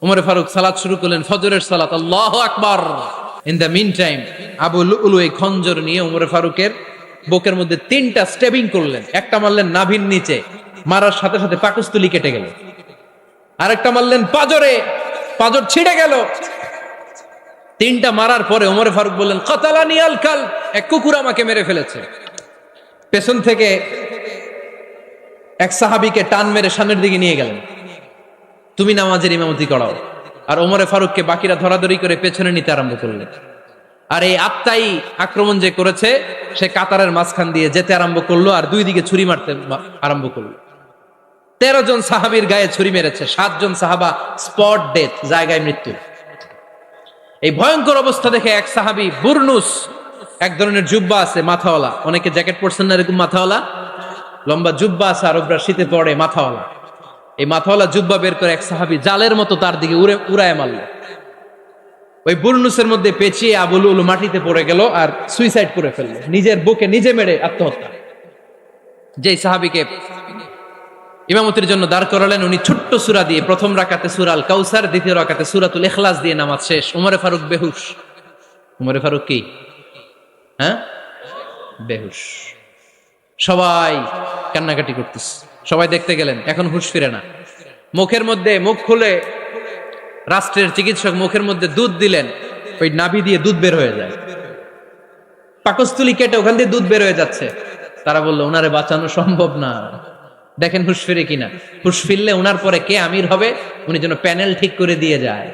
উমরে ফারুক সালাত শুরু করলেন, ফজরের সালাত, আল্লাহু আকবার। In the mean time Abu Lulu এই খঞ্জর নিয়ে উমরে ফারুকের বুকের মধ্যে 3টা স্টেবিং করলেন। একটা মারলেন নাভির নিচে, মারার সাথে সাথে পাকস্থলী কেটে গেল। আরেকটা মারলেন পাজরে, পাজর ছিঁড়ে গেল। 3টা মারার পরে উমরে ফারুক বললেন, কাতালানি আল কালব, এক কুকুর আমাকে মেরে ফেলেছে। পেছন থেকে এক সাহাবীকে টান মেরে সামনের দিকে নিয়ে গেলেন, তুমি নামাজের ইমামতি করাও। আর ওমরে ফারুককে বাকিরা ধরাধরি করে পেছনে নিতে আরম্ভ করলেন। আর এই আত্মাই আক্রমণ যে করেছে, সে কাতারের মাঝখান দিয়ে যেতে আরম্ভ করলো আর 2 দিকে ছুরি মারতে আরম্ভ করলো। 13 জন সাহাবীর গায়ে ছুরি মেরেছে, 7 জন সাহাবা স্পট ডেথ, জায়গায় মৃত্যু। এই ভয়ঙ্কর অবস্থা দেখে এক সাহাবী বুরনুস, এক ধরনের জুব্বা আছে মাথাওয়ালা, অনেকে জ্যাকেট পরছেন না এরকম মাথাওয়ালা, লম্বা জুব্বা আছে আরবরা শীতে পরে মাথাওয়ালা, এই মাথাওয়ালা জুব্বা বের করে এক সাহাবী জালের মতো তার দিকে উড়ায় মারল। ওই বুরনুসের মধ্যে পেঁচিয়ে আবু লুলু মাটিতে পড়ে গেল আর সুইসাইড করে ফেলল, নিজের বুকে নিজে মেরে আত্মহত্যা। যেই সাহাবীকে ইমামতির জন্য দাঁড় করালেন, উনি ছোট্ট সূরা দিয়ে প্রথম রাকাতে সূরা আল কাউসার, দ্বিতীয় রাকাতে সূরাতুল ইখলাস দিয়ে নামাজ শেষ। উমরে ফারুক বেহুশ। উমরে ফারুক কি বেহুশ। সবাই কান্নাকাটি করতেছে, সবাই দেখতে গেলেন, এখন হুঁশ ফিরে না। মুখের মধ্যে, মুখ খুলে রাষ্ট্রের চিকিৎসক মুখের মধ্যে দুধ দিলেন, ওই নাভি দিয়ে দুধ বের হয়ে যায়, পাকস্থলী কেটে ওখান দিয়ে দুধ বের হয়ে যাচ্ছে। তারা বললো ওনারে বাঁচানো সম্ভব না, দেখেন হুঁশ ফিরে কিনা। হুঁশ ফিরলে ওনার পরে কে আমির হবে, উনি যেন প্যানেল ঠিক করে দিয়ে যায়।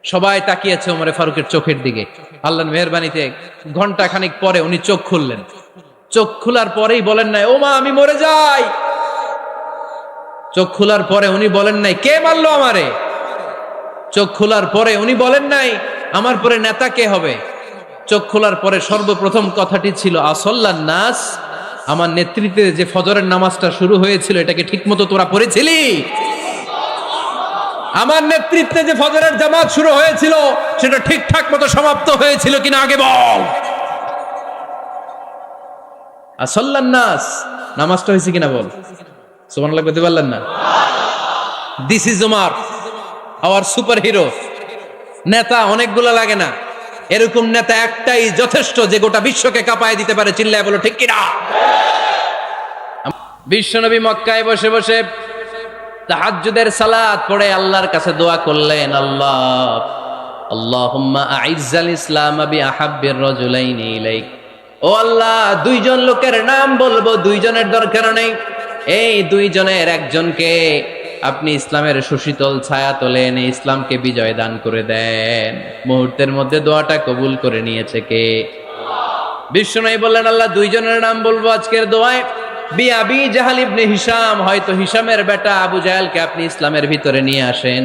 সবাই তাকিয়েছে ওমরে ফারুকের চোখের দিকে। আল্লাহর মেহেরবানিতে ঘন্টা খানিক পরে উনি চোখ খুললেন। চোখ খোলার পরেই বলেন নাই, ও মা আমি মরে যাই। চোখ খোলার পরে উনি বলেন নাই, কে মারলো আমারে। চোখ খোলার পরে উনি বলেন নাই, আমার পরে নেতা কে হবে। চোখ খোলার পরে সর্বপ্রথম কথাটি ছিল, আসল্লান নাস, আমার নেতৃত্বে যে ফজরের নামাজটা শুরু হয়েছিল এটাকে ঠিক মতো তোরা পড়েছিলি? আমার নেতৃত্বে যে ফজরের জামাত শুরু হয়েছিল সেটা ঠিকঠাক মতো সমাপ্ত হয়েছিল কিনা আগে বল। আসল্লান নাস, নামাজটা হয়েছে কিনা বল। সুবহানাল্লাহ বলতে পারলেন না? This is Umar, hour super hero. নেতা অনেকগুলো লাগে না, এরকম নেতা একটাই যথেষ্ট যে গোটা বিশ্বকে কাঁপায় দিতে পারে। চিল্লায় বলো ঠিক কিনা। বিশ্বনবী মক্কায় বসে বসে তাহাজ্জুদের সালাত পড়ে আল্লাহর কাছে দোয়া করলেন, আল্লাহুম্মা আইজ্জাল ইসলাম বিআহাব্বির রাজুলাইনি ইলাইক। ও আল্লাহ, 2 জন লোকের নাম বলবো, 2 জনের দরকার নেই, এই 2 জনের একজনকে আপনি ইসলামের সুশীতল ছায়া তলে এনে ইসলামকে বিজয় দান করে দেন। মুহূর্তের মধ্যে দোয়াটা কবুল করে নিয়েছে কে? বিশ্বনবী বললেন, আল্লাহ 2 জনের নাম বলবো আজকের দোয়ায়। আবি জাহাল ইবনে হিশাম, হয়তো হিশামের বেটা আবু জাহেলকে আপনি ইসলামের ভিতরে নিয়ে আসেন,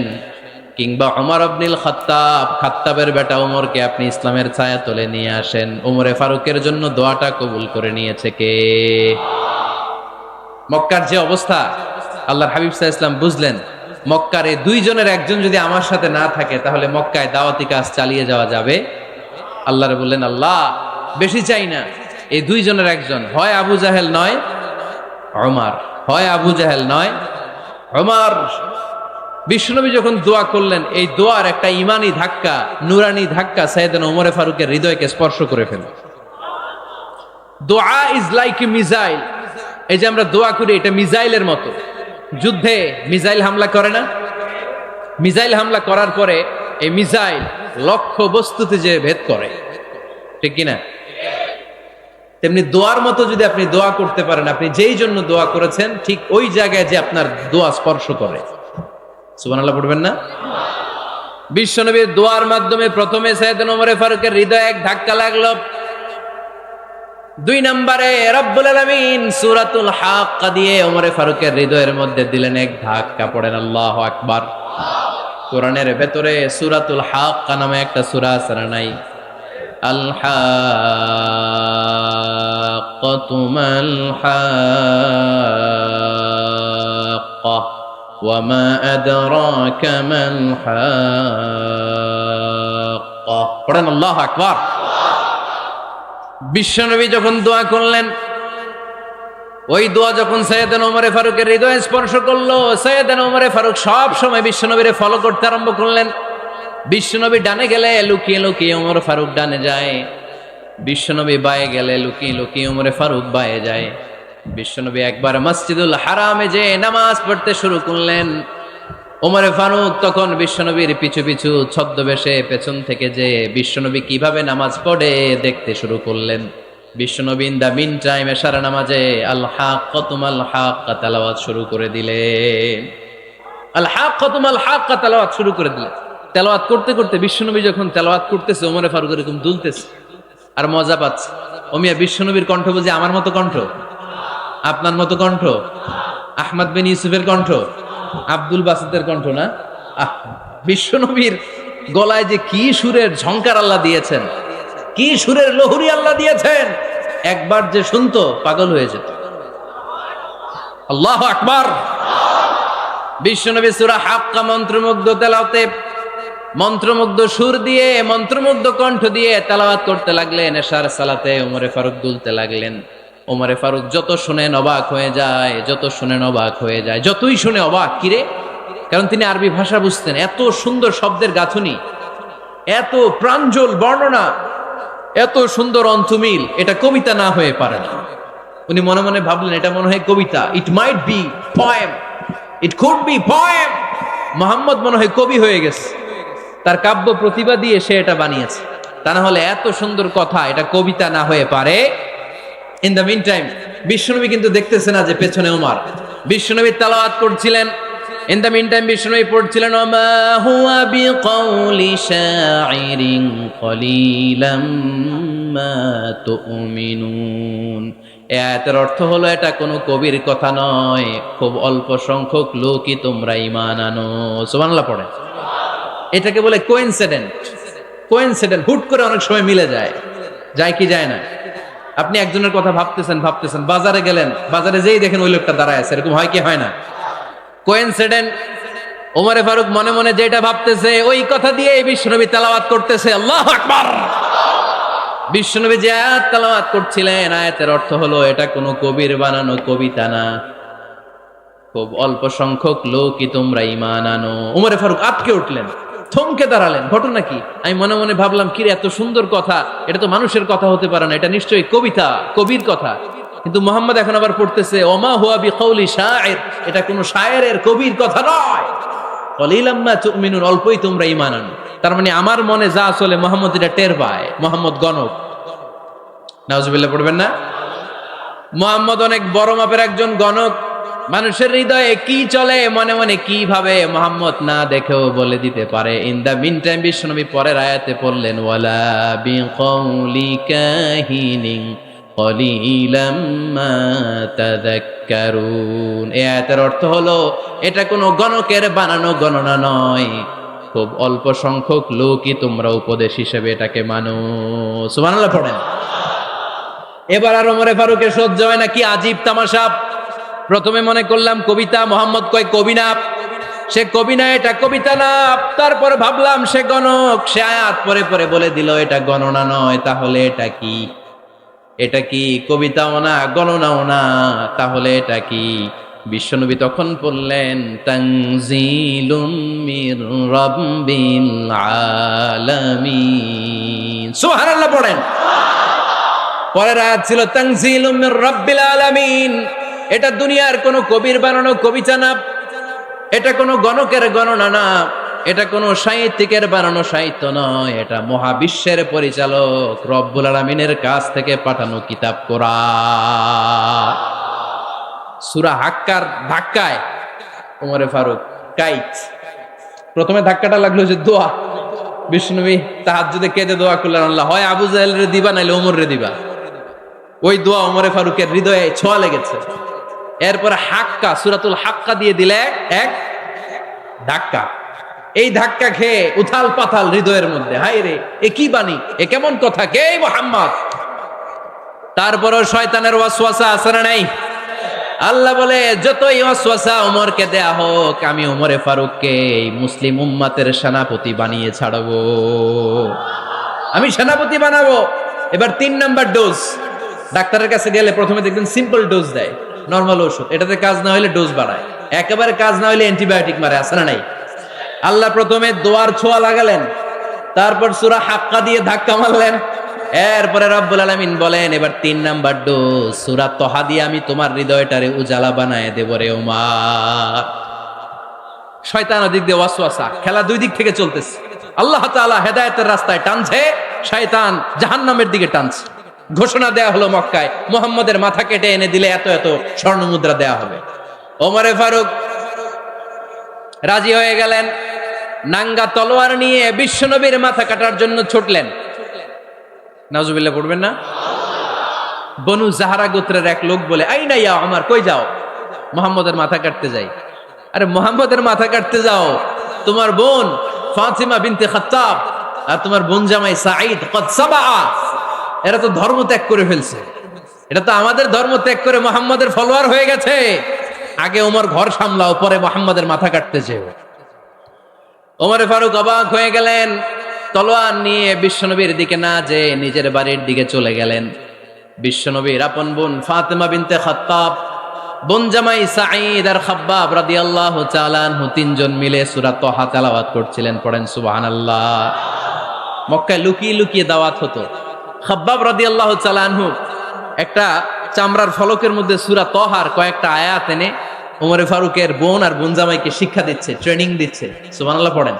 কিংবা ওমর ইবনুল খাত্তাব, খাত্তাবের বেটা ওমরকে আপনি ইসলামের ছায়া তলে নিয়ে আসেন। ওমরে ফারুকের জন্য দোয়াটা কবুল করে নিয়েছে কে? মক্কার যে অবস্থা, আল্লাহর হাবিব সাল্লাল্লাহু আলাইহি ওয়াসাল্লাম বুঝলেন মক্কার এই 2 জনের একজন যদি আমার সাথে না থাকে তাহলে মক্কায় দাওয়াতি কাজ চালিয়ে যাওয়া যাবে। আল্লাহরে বললেন, আল্লাহ বেশি চাই না, এই 2 জনের একজন, হয় আবু জাহেল নয় ওমর, হয় আবু জাহেল নয় ওমর। বিশ্বনবী যখন দোয়া করলেন, এই দোয়ার একটা ইমানি ধাক্কা, নুরানি ধাক্কা সাইয়েদনা ওমরে ফারুকের হৃদয়কে স্পর্শ করে ফেলল। দোয়া ইজ লাইক এ মিসাইল। এই যে আমরা দোয়া করি, এটা মিসাইলের মতো। যুদ্ধে মিসাইল হামলা করে না? মিসাইল হামলা করার পরে এই মিসাইল লক্ষ্য বস্তুতে যে ভেদ করে, ঠিক কিনা? তেমনি দোয়ার মতো যদি আপনি দোয়া করতে পারেন, আপনি যেই জন্য দোয়া করেছেন ঠিক ওই জায়গায় যে আপনার দোয়া স্পর্শ করে। সুবহানাল্লাহ পড়বেন না? বিশ্বনবীর দোয়ার মাধ্যমে প্রথমে সাইয়েদনা ওমর ফারুকের হৃদয়ে এক ধাক্কা লাগলো। 2 নম্বরে রব্বুল আলামিন সূরাতুল হাক্কা দিয়ে ওমর ফারুকের হৃদয়ের মধ্যে দিলেন এক ধাক্কা। পড়েন আল্লাহু আকবার। কোরআনের ভেতরে সূরাতুল হাক্কা নামে একটা সূরা আছে না নাই? আল হাক্কাতু মাল হাক্কা ওয়া মা আদরাকা মাল হাক্কা। পড়েন আল্লাহু আকবার। বিশ্বনবী যখন দোয়া করলেন, ওই দোয়া যখন সৈয়দনা ওমরে ফারুকের হৃদয়ে স্পর্শ করলো, সৈয়দনা ওমরে ফারুক সব সময় বিশ্বনবীরে ফলো করতে আরম্ভ করলেন। বিশ্বনবী ডানে গেলে লুকিয়ে লুকিয়ে ওমর ফারুক ডানে যায়, বিশ্বনবী বায়ে গেলে লুকিয়ে লুকিয়ে ওমরে ফারুক বায়ে যায়। বিশ্বনবী একবার মসজিদুল হারামে যে নামাজ পড়তে শুরু করলেন, ওমরে ফারুক তখন বিশ্বনবীর পিছু পিছু ছদ্মবেশে পেছন থেকে যে বিশ্বনবী কিভাবে নামাজ পড়ে দেখতে শুরু করলেন। বিশ্বনবী ইন দা মিন টাইম এশার নামাজে আল হাক্কাতুম আল হাক্কা তেলাওয়াত শুরু করে দিলেন। আল হাক্কাতুম আল হাক্কা তেলাওয়াত শুরু করে দিলেন। তেলাওয়াত করতে করতে বিশ্বনবী যখন তেলাওয়াত করতেছে, ওমরে ফারুক এরকম দুলতেছে আর মজা পাচ্ছে। ওমিয়া বিশ্বনবীর কণ্ঠ বুঝি আমার মতো কণ্ঠ, আপনার মতো কণ্ঠ, আহমদ বিন ইউসুফের কণ্ঠ, আব্দুল বাসিতের কণ্ঠ না। বিশ্বনবীর গলায় যে কি সুরের ঝংকার আল্লাহ দিয়েছেন, কি সুরের লহরি আল্লাহ দিয়েছেন, একবার যে শুনতো পাগল হয়ে যেত। আল্লাহু আকবার। বিশ্বনবী সূরা হাক্কা মন্ত্রমুগ্ধ তেলাওয়াতে, মন্ত্রমুগ্ধ সুর দিয়ে, মন্ত্রমুগ্ধ কণ্ঠ দিয়ে তেলাওয়াত করতে লাগলেন। এশার সালাতে ওমরে ফারুক দুলতে লাগলেন। ওমরে ফারুক যত শুনেন অবাক হয়ে যায়, যত শুনেন অবাক হয়ে যায়, যতই শুনে অবাক। কিরে? কারণ তিনি আরবি ভাষা বুঝতেন। এত সুন্দর শব্দের গাঁথুনি, এত প্রাঞ্জল বর্ণনা, এত সুন্দর অন্তমিল, এটা কবিতা না হয়ে পারে না। উনি মনে মনে ভাবলেন এটা মনে হয় কবিতা। It might be poem, it could be poem. Muhammad মনে হয় কবি হয়ে গেছে, তার কাব্য প্রতিভা দিয়ে সে এটা বানিয়েছে। তা না হলে এত সুন্দর কথা, এটা কবিতা না হয়ে পারে। ইন দ্য মিন টাইম বিশ্বনবী কিন্তু দেখতেছে না যে পেছনে ওমর। বিশ্বনবী তেলাওয়াত করছিলেন, ইন দ্য মিন টাইম বিশ্বনবী পড়ছিলেন ওমা হুয়া বিকাউলি শাইরিন কলিলাম মা তুমিনুন। এই আয়াতের অর্থ হলো এটা কোনো কবির কথা নয়, খুব অল্প সংখ্যক লোকই তোমরা ঈমান আনো। সুবহানাল্লাহ পড়েন। এটাকে বলে কোইন্সিডেন্ট। কোইন্সিডেন্ট হুট করে অনেক সময় মিলে যায়, যায় কি যায় না। আপনি একজনের কথা ভাবতেছেন ভাবতেছেন, বাজারে গেলেন, বাজারে যেই দেখেন ওই লোকটা দাঁড়ায় আছে, এরকম হয় কি হয় না? কোইন্সিডেন্ট। ওমরে ফারুক মনে মনে যেটা ভাবতেছে ওই কথা দিয়ে বিশ্বনবী তেলাওয়াত করতেছে। আল্লাহু আকবার। বিশ্বনবী যে আয়াত তেলাওয়াত করছিলেন, আয়াতের অর্থ হলো এটা কোনো কবির বানানো কবিতা না, খুব অল্প সংখ্যক লোকই তোমরা ঈমান আনো। ওমরে ফারুক আটকে উঠলেন, থমকে দাঁড়ালেন। ঘটনা কি? আমি মনে মনে ভাবলাম, কিরে এত সুন্দর কথা, এটা তো মানুষের কথা হতে পারে না, এটা নিশ্চয়ই কবিতা, কবির কথা। কিন্তু মুহাম্মদ এখন আবার পড়তেছে ওমা হুয়া বিকাউলি শাইর, এটা কোনো শায়েরের, কবির কথা নয়। কলিলাম মা তুমিনুন, অল্পই তোমরা ঈমান আনো। তার মানে আমার মনে যা চলে মুহাম্মদ এটা টের পায়। মুহাম্মদ গণক। নাউজুবিল্লাহ পড়বেন না? মুহাম্মদ অনেক বড় মাপের একজন গণক। মানুষের হৃদয়ে কি চলে, মনে মনে কি ভাবে, মুহাম্মদ না দেখেও বলে দিতে পারে। ইন দা মিন টাইম বিশ্বনবী পরের আয়াতে পড়লেন ওয়ালা বিকাউলি কাহিনিন কলিলাম মা তাযাক্কারুন। এই আয়াতের অর্থ হলো এটা কোনো গণকের বানানো গণনা নয়, খুব অল্প সংখ্যক লোকই তোমরা উপদেশ হিসেবে এটাকে মানো। সুবহানাল্লাহ পড়েন। এবার আর ওমরে ফারুকের সহ্য হয় না, কি আজীব তামাশা। প্রথমে মনে করলাম কবিতা, মোহাম্মদ কয় কবি না, সে কবি না, এটা কবিতা না। তারপর ভাবলাম সে গণক, সে আয়াত পরে পরে বলে দিল এটা গণনা নয়, তাহলে এটা কি? এটা কি কবিতাও না, গণনাও না, তাহলে এটা কি? বিশ্বনবী তখন বললেন তানজিলুম মির রাব্বিল আলামিন। সুবহানাল্লাহ পড়েন। পরের আয়াত ছিল তানজিলুম মির রাব্বিল আলামিন। এটা দুনিয়ার কোনো কবির বানানো কবিতা না, এটা কোনো গণকের গণনা না, এটা কোনো সাহিত্যিকের বানানো সাহিত্য নয়, এটা মহাবিশ্বের পরিচালক রব্বুল আলামিনের কাছ থেকে পাঠানো কিতাব কোরআন। সূরা হাক্কার ধাক্কায় ওমরে ফারুক কাইত। প্রথমে ধাক্কাটা লাগলো যে দোয়া। বিশ্বনবী তাহাজ্জুদে কেঁদে দোয়া করলেন, আল্লাহ হয় আবু জাহেলের দিবা নাইলে ওমরের দিবা। ওই দোয়া ওমরে ফারুকের হৃদয়ে ছোঁয়া লেগেছে। এরপরে হাক্কা, সূরাতুল হাক্কা দিয়ে দিলে এক ধাক্কা। এই ধাক্কা খেয়ে উথাল পাথাল হৃদয়ের মধ্যে, হায় রে এ কি বাণী, এ কেমন কথা, কে মুহাম্মদ? তারপরও শয়তানের ওয়াসওয়াসা আছে না নাই? আল্লাহ বলে যতই ওয়াসওয়াসা ওমরকে দেয়া হোক, আমি ওমরে ফারুককে এই মুসলিম উম্মাতের সেনাপতি বানিয়ে ছাড়বো, আমি সেনাপতি বানাবো। এবার 3 নাম্বার ডোজ। ডাক্তারের কাছে গেলে প্রথমে দেখবেন সিম্পল ডোজ দেয়, নরমাল ওষুধ, এটাতে কাজ না হলে ডোজ বাড়ায়, একেবারে কাজ না হলে অ্যান্টিবায়োটিক মারে, আছে না নাই? আল্লাহ প্রথমে দোয়ার ছোঁয়া লাগালেন, তারপর সূরা হাক্কা দিয়ে ধাক্কা মারলেন, এরপরে রব্বুল আলামিন বলেন এবার 3 নাম্বার ডোজ সূরা তহা দিয়ে আমি তোমার হৃদয়টারে উজালা বানায় দেব রে ওমর। শয়তান ওদিক দিয়ে ওয়াসওয়াসা, খেলা দুই দিক থেকে চলতেছে। আল্লাহ তাআলা হেদায়েতের রাস্তায় টানছে, শয়তান জাহান্নামের দিকে টানছে। ঘোষণা দেয়া হলো মক্কায়, মুহাম্মদের মাথা কেটে এনে দিলে এত এত স্বর্ণ মুদ্রা দেয়া হবে। ওমরে ফারুক রাজি হয়ে গেলেন, নাঙ্গা তলোয়ার নিয়ে বিশ্বনবীর মাথা কাটার জন্য ছুটলেন। নাউজুবিল্লাহ পড়বেন না? বনু জাহারা গোত্রের এক লোক বলে, আইনা ইয়া ওমর, কই যাও? মুহাম্মদের মাথা কাটতে যাই। আরে মুহাম্মদের মাথা কাটতে যাও? তোমার বোন ফাতিমা বিনতে খাত্তাব আর তোমার বোন জামাই সাঈদ কদ সাবা, এরা তো ধর্ম ত্যাগ করে ফেলছে, এটা তো আমাদের ধর্ম ত্যাগ করে মুহাম্মদের ফলোয়ার হয়ে গেছে। আগে ওমর ঘর সামলাও, পরে মুহাম্মদের মাথা কাটতে যেও। ওমরে ফারুক অবাক হয়ে গেলেন, তলোয়ার নিয়ে বিশ্বনবীর দিকে না যে নিজের বাড়ির দিকে চলে গেলেন। বিশ্বনবীর আপন বোন ফাতিমা বিনতে খাত্তাব, বোন জামাই সাঈদ আর খাব্বাব রাদিয়াল্লাহু তাআলা আনহু তিনজন মিলে সূরা তহা তেলাওয়াত করছিলেন। পড়েন সুবহানাল্লাহ। মক্কায় লুকিয়ে লুকিয়ে দাওয়াত হতো। খাব্বাব রাদিয়াল্লাহু তাআলা আনহু একটা চামড়ার ফলকের মধ্যে সূরা তহার কয়েকটা আয়াত এনে ওমরে ফারুকের বোন আর বোন জামাইকে শিক্ষা দিচ্ছে, ট্রেনিং দিচ্ছে। সুবহানাল্লাহ পড়েন।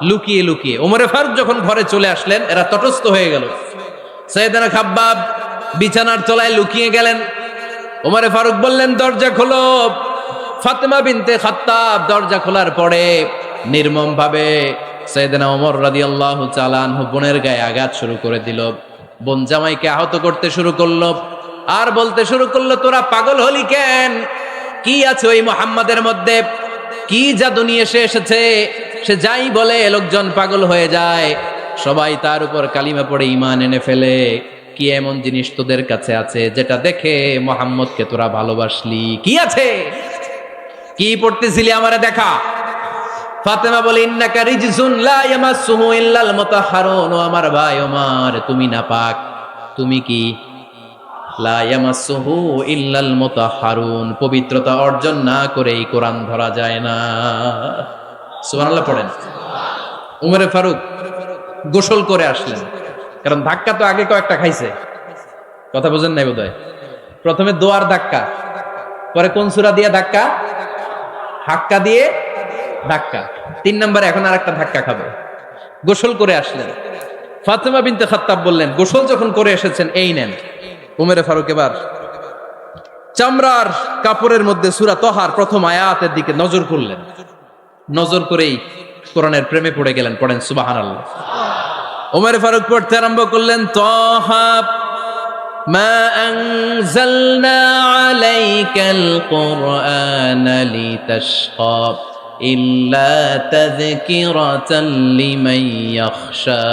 লুকিয়ে লুকিয়ে ওমরে ফারুক যখন ঘরে চলে আসলেন, এরা তটস্থ হয়ে গেল। সাইয়েদনা খাব্বাব বিছানার তলায় লুকিয়ে গেলেন। ওমরে ফারুক বললেন, দরজা খোলো। ফাতেমা বিনতে খাত্তাব দরজা খোলার পরে নির্মম ভাবে সাইয়েদনা ওমর রাদিয়াল্লাহু তাআলা আনহু বোনের গায়ে আঘাত শুরু করে দিল। বোন জামাইকে আহত করতে শুরু করলো আর বলতে শুরু করলো, তোরা পাগল হলি কেন? কি আছে ওই মুহাম্মাদের মধ্যে? কি জাদু নিয়ে সে এসেছে? সে যাই বলে লোকজন পাগল হয়ে যায়, সবাই তার উপর কালিমা পড়ে ঈমান এনে ফেলে। কি এমন জিনিস তোদের কাছে আছে যেটা দেখে মুহাম্মদকে তোরা ভালোবাসলি? কি আছে? কি পড়তেছিলি আমারে দেখা। ফাতেমা বলে, ইন্নাকা রিজসুন লা ইয়ামাসসুহু ইল্লাল মুতাহহারুন। ও আমার ভাই ওমর, তুমি নাপাক। তুমি কি? লা ইয়ামাসসুহু ইল্লাল মুতাহহারুন, পবিত্রতা অর্জন না করে এই কোরআন ধরা যায় না। সুবহানাল্লাহ পড়েন। উমরে ফারুক গোসল করে আসলেন, কারণ ধাক্কা তো আগে কয়েকটা খাইছে। কথা বুঝেন নাই বোধহয়? প্রথমে দোয়ার ধাক্কা, পরে কোন সূরা দিয়ে ধাক্কা? হাক্কা দিয়ে ধাক্কা। 3 নম্বরে এখন আরেকটা ধাক্কা খাবে। গোসল করে আসলেন। ফাতেমা বিনতে খাত্তাব বললেন, গোসল যখন করে এসেছেন, এই নেন। উমরে ফারুক এবার চামড়ার কাপড়ের মধ্যে সূরা তহার প্রথম আয়াতের দিকে নজর করলেন। নজর করেই কোরআনের প্রেমে পড়ে গেলেন। পড়েন সুবহানাল্লাহ। উমরে ফারুক পড়তে আরম্ভ করলেন, তহা মা আনজালনা আলাইকাল কুরআনা লিতাশকা ইল্লা তাযকিরাতাল লিমান ইয়াখশা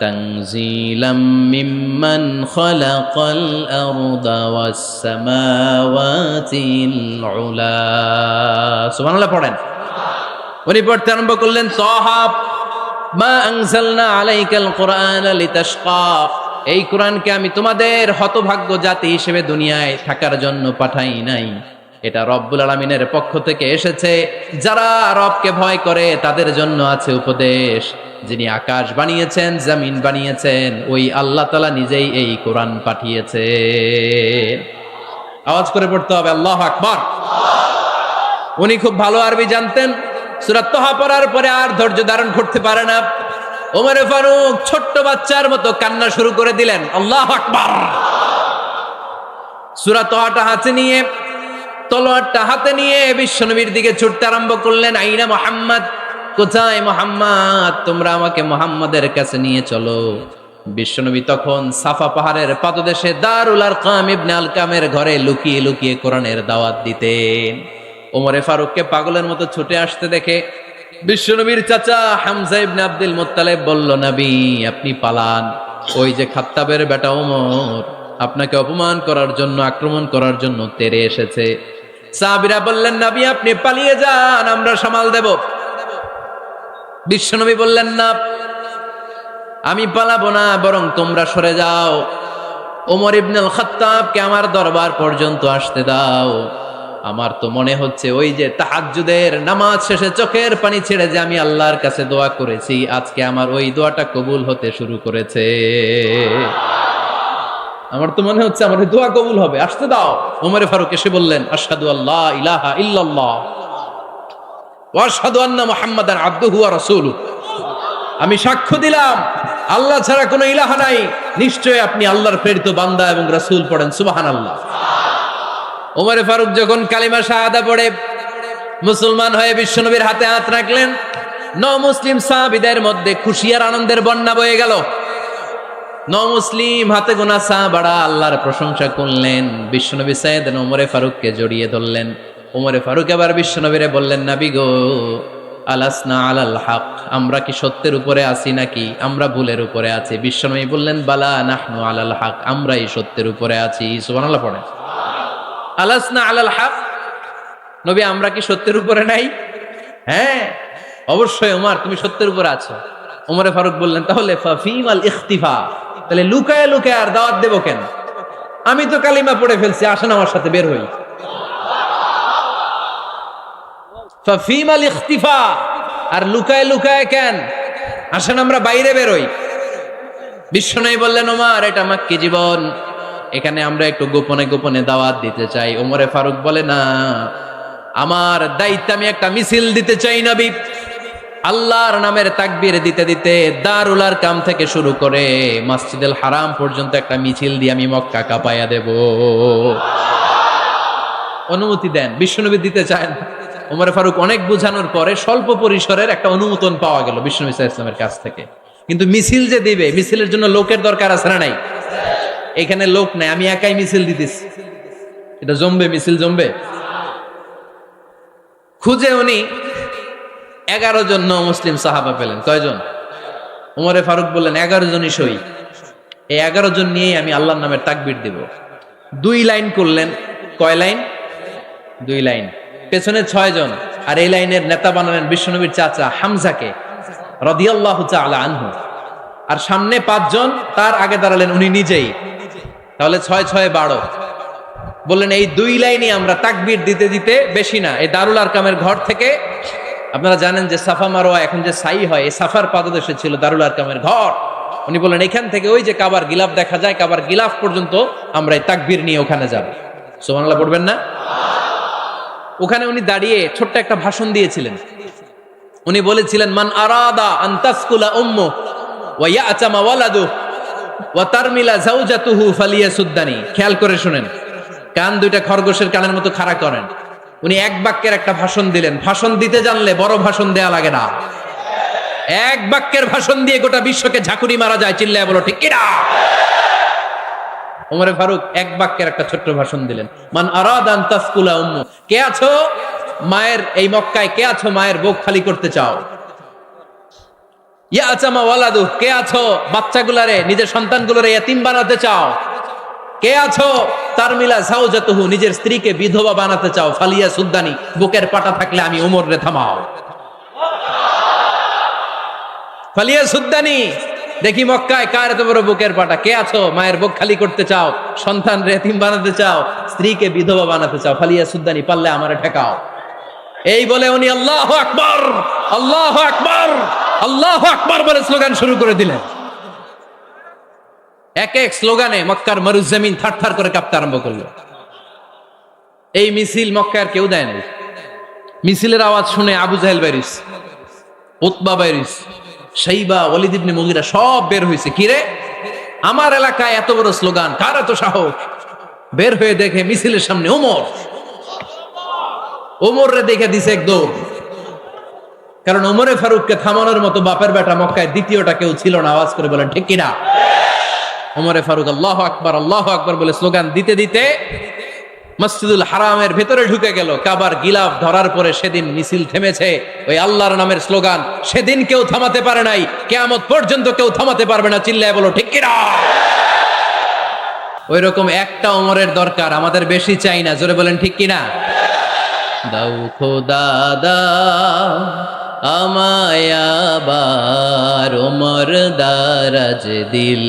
তানজিলাম মিম্মান খালাকাল আরদা ওয়াস সামাওয়াতিল উলা। সুবহানাল্লাহ পড়েন। উনি পড়তে আরম্ভ করলেন, তহা মা আনজালনা আলাইকাল কুরআনা লিতাশকা, এই কোরআনকে আমি তোমাদের হতভাগ্য জাতি হিসেবে দুনিয়ায় থাকার জন্য পাঠাই নাই। এটা রব্বুল আলামিনের পক্ষ থেকে এসেছে। যারা রবকে ভয় করে তাদের জন্য আছে উপদেশ। যিনি আকাশ বানিয়েছেন, জমিন বানিয়েছেন, ওই আল্লাহ তাআলা নিজেই এই কোরআন পাঠিয়েছেন। আওয়াজ করে পড়তে হবে, আল্লাহু আকবার। উনি খুব ভালো আরবি জানতেন। সূরা তহা পড়ার পরে আর ধৈর্য ধারণ করতে পারে না। ওমরে ফারুক ছোট্ট বাচ্চার মতো কান্না শুরু করে দিলেন। আল্লাহু আকবার। সূরা তহাটা হাতে নিয়ে, তলোয়ারটা হাতে নিয়ে বিশ্বনবীর দিকে ছুটতে আরম্ভ করলেন। আইনা মুহাম্মদ, কোথায় মুহাম্মদ? তোমরা আমাকে মুহাম্মাদের কাছে নিয়ে চলো। বিশ্বনবী তখন সাফা পাহাড়ের পাদদেশে দারুল আরকাম ইবনে আলকামের ঘরে লুকিয়ে লুকিয়ে কোরআনের দাওয়াত দিতেন। ওমরে ফারুককে পাগলের মতো ছুটে আসতে দেখে বিশ্বনবীর চাচা হামজা ইবনে আব্দুল মুত্তালিব বলল, নবী আপনি পালান। ওই যে খাত্তাবের বেটা ওমর আপনাকে অপমান করার জন্য, আক্রমণ করার জন্য তেরে এসেছে। সাহাবীরা বললেন, নবী আপনি পালিয়ে যান, আমরা সামাল দেব। বিশ্বনবী বললেন, না আমি পালাবো না, বরং তোমরা সরে যাও। ওমর ইবনুল খাত্তাবকে আমার দরবার পর্যন্ত আসতে দাও। আমার তো মনে হচ্ছে ওই যে তাহাজ্জুদের নামাজ শেষে চোখের পানি ছেড়ে যে আমি আল্লাহর কাছে দোয়া করেছি, আজকে আমার ওই দোয়াটা কবুল হতে শুরু করেছে। আমার তো মনে হচ্ছে আমার ওই দোয়া কবুল হবে, আসতে দাও। ওমরে ফারুক এসে বললেন, আশহাদু আল্লা ইলাহা ইল্লাল্লাহ ওয়া আশহাদু আন্না মুহাম্মাদান আবদুহু ওয়া রাসূলুহু। আমি সাক্ষ্য দিলাম আল্লাহ ছাড়া কোনো ইলাহা নাই, নিশ্চয় আপনি আল্লাহর প্রেরিত বান্দা এবং রাসূল। পড়েন সুবহানাল্লাহ। ওমরে ফারুক যখন কালিমা শাহাদা পড়ে মুসলমান হয়ে বিশ্বনবীর হাতে হাত রাখলেন, মুসলিম সাহাবীদের মধ্যে খুশি আর আনন্দের বন্যা বয়ে গেল। মুসলিম হাতে গোনা সাহাবারা আল্লাহর প্রশংসা করলেন। বিশ্বনবী সাইয়েদনা ওমরে ফারুককে জড়িয়ে ধরলেন। ওমরে ফারুক আবার বিশ্বনবীরে বললেন, নবী গো, আলাসনা আলাল হক, আমরা কি সত্যের উপরে আছি নাকি আমরা ভুলের উপরে আছি? বিশ্বনবী বললেন, বালা নাহনু আলাল হক, আমরাই সত্যের উপরে আছি। সুবহানাল্লাহ পড়েন। আলাসনা আলাল হক, নবী আমরা কি সত্যের উপরে নাই? হ্যাঁ অবশ্যই ওমর, তুমি সত্যের উপরে আছো। ওমরে ফারুক বললেন, তাহলে ফাফিমাল ইখতিফা, তাহলে লুকায় লুকায় আর দাওয়াত দেব কেন? আমি তো কালিমা পড়ে ফেলছি, আসেন আমার সাথে বের হই। ফাফিমাল ইখতিফা, আর লুকায় লুকায় কেন? আসেন আমরা বাইরে বের হই। বিশ্বনবী বললেন, ওমর এটা মাক্কি জীবন, এখানে আমরা একটু গোপনে গোপনে দাওয়াত দিতে চাই। ওমরে ফারুক বলে, না, আমার দায়িত্ব, আমি একটা মিছিল দিতে চাই নবী। আল্লাহর নামের তাকবীর দিতে দিতে দারুল আরকাম থেকে শুরু করে মসজিদুল হারাম পর্যন্ত একটা মিছিল দিয়ে আমি মক্কা কাঁপায়া দেব। অনুমতি দেন। বিশ্বনবী দিতে চায় না। ওমর ফারুক অনেক বোঝানোর পরে স্বল্প পরিসরের একটা অনুমোদন পাওয়া গেল বিশ্বনবী সাল্লাল্লাহু আলাইহি ওয়াসাল্লামের কাছ থেকে। কিন্তু মিছিল যে দিবে, মিছিলের জন্য লোকের দরকার আছে না নাই? এখানে লোক নাই, আমি একাই মিছিল দিতেছি। এটা জমবে, মিছিল জমবে। খুঁজে উনি 11 জন মুসলিম সাহাবা পেলেন। কয়জন? ওমরে ফারুক বললেন, 11 জনই সই। এই 11 জন নিয়েই আমি আল্লাহর নামের তাকবীর দিব। 2 লাইন করলেন। কয় লাইন? 2 লাইন। পেছনে 6 জন, আর এই লাইনের নেতা বানালেন বিশ্বনবীর চাচা হামজাকে রাদিয়াল্লাহু তাআলা আনহু। আর সামনে 5 জন, তার আগে দাঁড়ালেন উনি নিজেই। তাহলে 6 6 12। বললেন, এই 2 লাইনই আমরা তাকবীর দিতে দিতে, বেশি না, এই দারুল আরকামের ঘর থেকে, আপনারা জানেন যে সাফা মারোয়া এখন যে সাই হয়, এই সাফার পাদদেশে ছিল দারুল আরকামের ঘর। উনি বললেন, এখান থেকে ওই যে কাবার গিলাফ দেখা যায়, কাবার গিলাফ পর্যন্ত আমরা এই তাকবীর নিয়ে ওখানে যাব। সুবহানাল্লাহ পড়বেন না? ওখানে উনি দাঁড়িয়ে ছোট্ট একটা ভাষণ দিয়েছিলেন। উনি বলেছিলেন, মান আরাদা আন তাসকুলা উম্মু ওয়া ইয়াতামা ওয়ালাদু ওয়া তারমিলা যাওজাতুহু ফালিয়াসুদ্দানি। খেয়াল করে শুনেন, কান দুইটা খরগোশের কানের মতো খাড়া করেন। উনি এক বাক্যের একটা ভাষণ দিলেন। ভাষণ দিতে জানলে বড় ভাষণ দেয়া লাগে না। এক বাক্যের ভাষণ দিয়ে গোটা বিশ্বকে ঝাঁকুনি মারা যায়। চিল্লায় বলো ঠিক কিনা? ওমরে ফারুক এক বাক্যের একটা ছোট্ট ভাষণ দিলেন। মান আরাদা আন তাসকুলা উম্মু, কে আছো মায়ের এই মক্কায়, কে আছো মায়ের বুক খালি করতে চাও? ইয়াতামা ওয়ালাদু, কে আছো বাচ্চাগুলারে, নিজের সন্তানগুলোরে ইয়াতিম বানাতে চাও? কে আছো তারমিলা যাওজাতুহু, নিজের স্ত্রীকে বিধবা বানাতে চাও? ফালিয়া সুদ্দানি, বুকের পাটা থাকলে আমি ওমর রে থামাও। ফালিয়া সুদ্দানি, দেখি মক্কায় কার এত বড় বুকের পাটা? কে আছো মায়ের বুক খালি করতে চাও, সন্তান রে এতিম বানাতে চাও, স্ত্রীকে বিধবা বানাতে চাও? ফালিয়া সুদ্দানি, পারলে আমারে ঠেকাও। এই বলে উনি আল্লাহু আকবার, আল্লাহু আকবার, আল্লাহু আকবার বলে স্লোগান শুরু করে দিলেন। এক এক স্লোগানে মক্কার মরুজমিন থারথার করে কাঁপতে আরম্ভ করলো। এই মিছিল মক্কার কেউ দেয় নাই। মিছিলের আওয়াজ শুনে আবু জাহেল বাইরিস, উতবা বাইরিস, শাইবা, ওয়ালিদ ইবনে মুগিরা সব বের হয়েছে। কিরে, আমার এলাকায় এত বড় স্লোগান, কার এত সাহস? বের হয়ে দেখে মিছিলের সামনে ওমর। ওমর রে দেখে দিছে এক দৌড়। কারণ ওমরে ফারুককে থামানোর মতো বাপের বেটা মক্কায় দ্বিতীয়টা কেউ ছিল না। আওয়াজ করে বলেন ঠিক কিনা? ওমরে ফারুক আল্লাহু আকবার, আল্লাহু আকবার বলে স্লোগান দিতে দিতে মসজিদুল হারামের ভেতরে ঢুকে গেল। কাবার গিলাফ ধরার পরে সেদিন মিছিল থেমেছে। ওই আল্লাহর নামের স্লোগান সেদিন কেউ থামাতে পারে নাই, কিয়ামত পর্যন্ত কেউ থামাতে পারবে না। চিল্লায় বলো ঠিক কিনা? ওই রকম একটা ওমরের দরকার, আমাদের বেশি চাই না। জোরে বলেন ঠিক কিনা? দাও খোদা দাও আমায় আবার ওমর দারাজ দিল,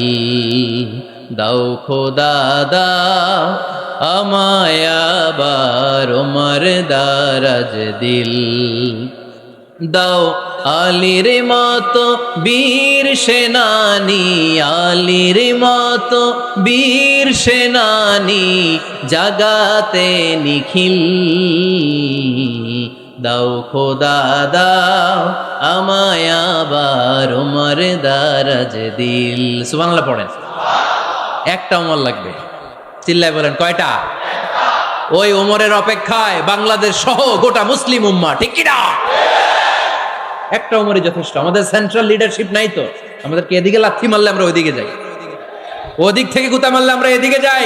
দাও খোদা দাও আমায় আবার ওমর দারাজ দিল, দাও আলীর মতো বীর সেনানি, আলীর মতো বীর সেনানি জাগাতে নিখিল, দাও খোদা দাও আমায় আবার ওমর দারাজ দিল। সুবহানাল্লাহ পড়েন। একটা ওমর লাগবে, চিল্লায় বলেন কয়টা? ওই ওমরের অপেক্ষায় বাংলাদেশ সহ গোটা মুসলিম উম্মাহ, ঠিক কি না? একটা ওমরই যথেষ্ট। আমাদের সেন্ট্রাল লিডারশিপ নাই তো, আমাদেরকে এদিকে লাথি মারলে আমরা ওইদিকে যাই, ওদিক থেকে গুতা মারলে আমরা এদিকে যাই।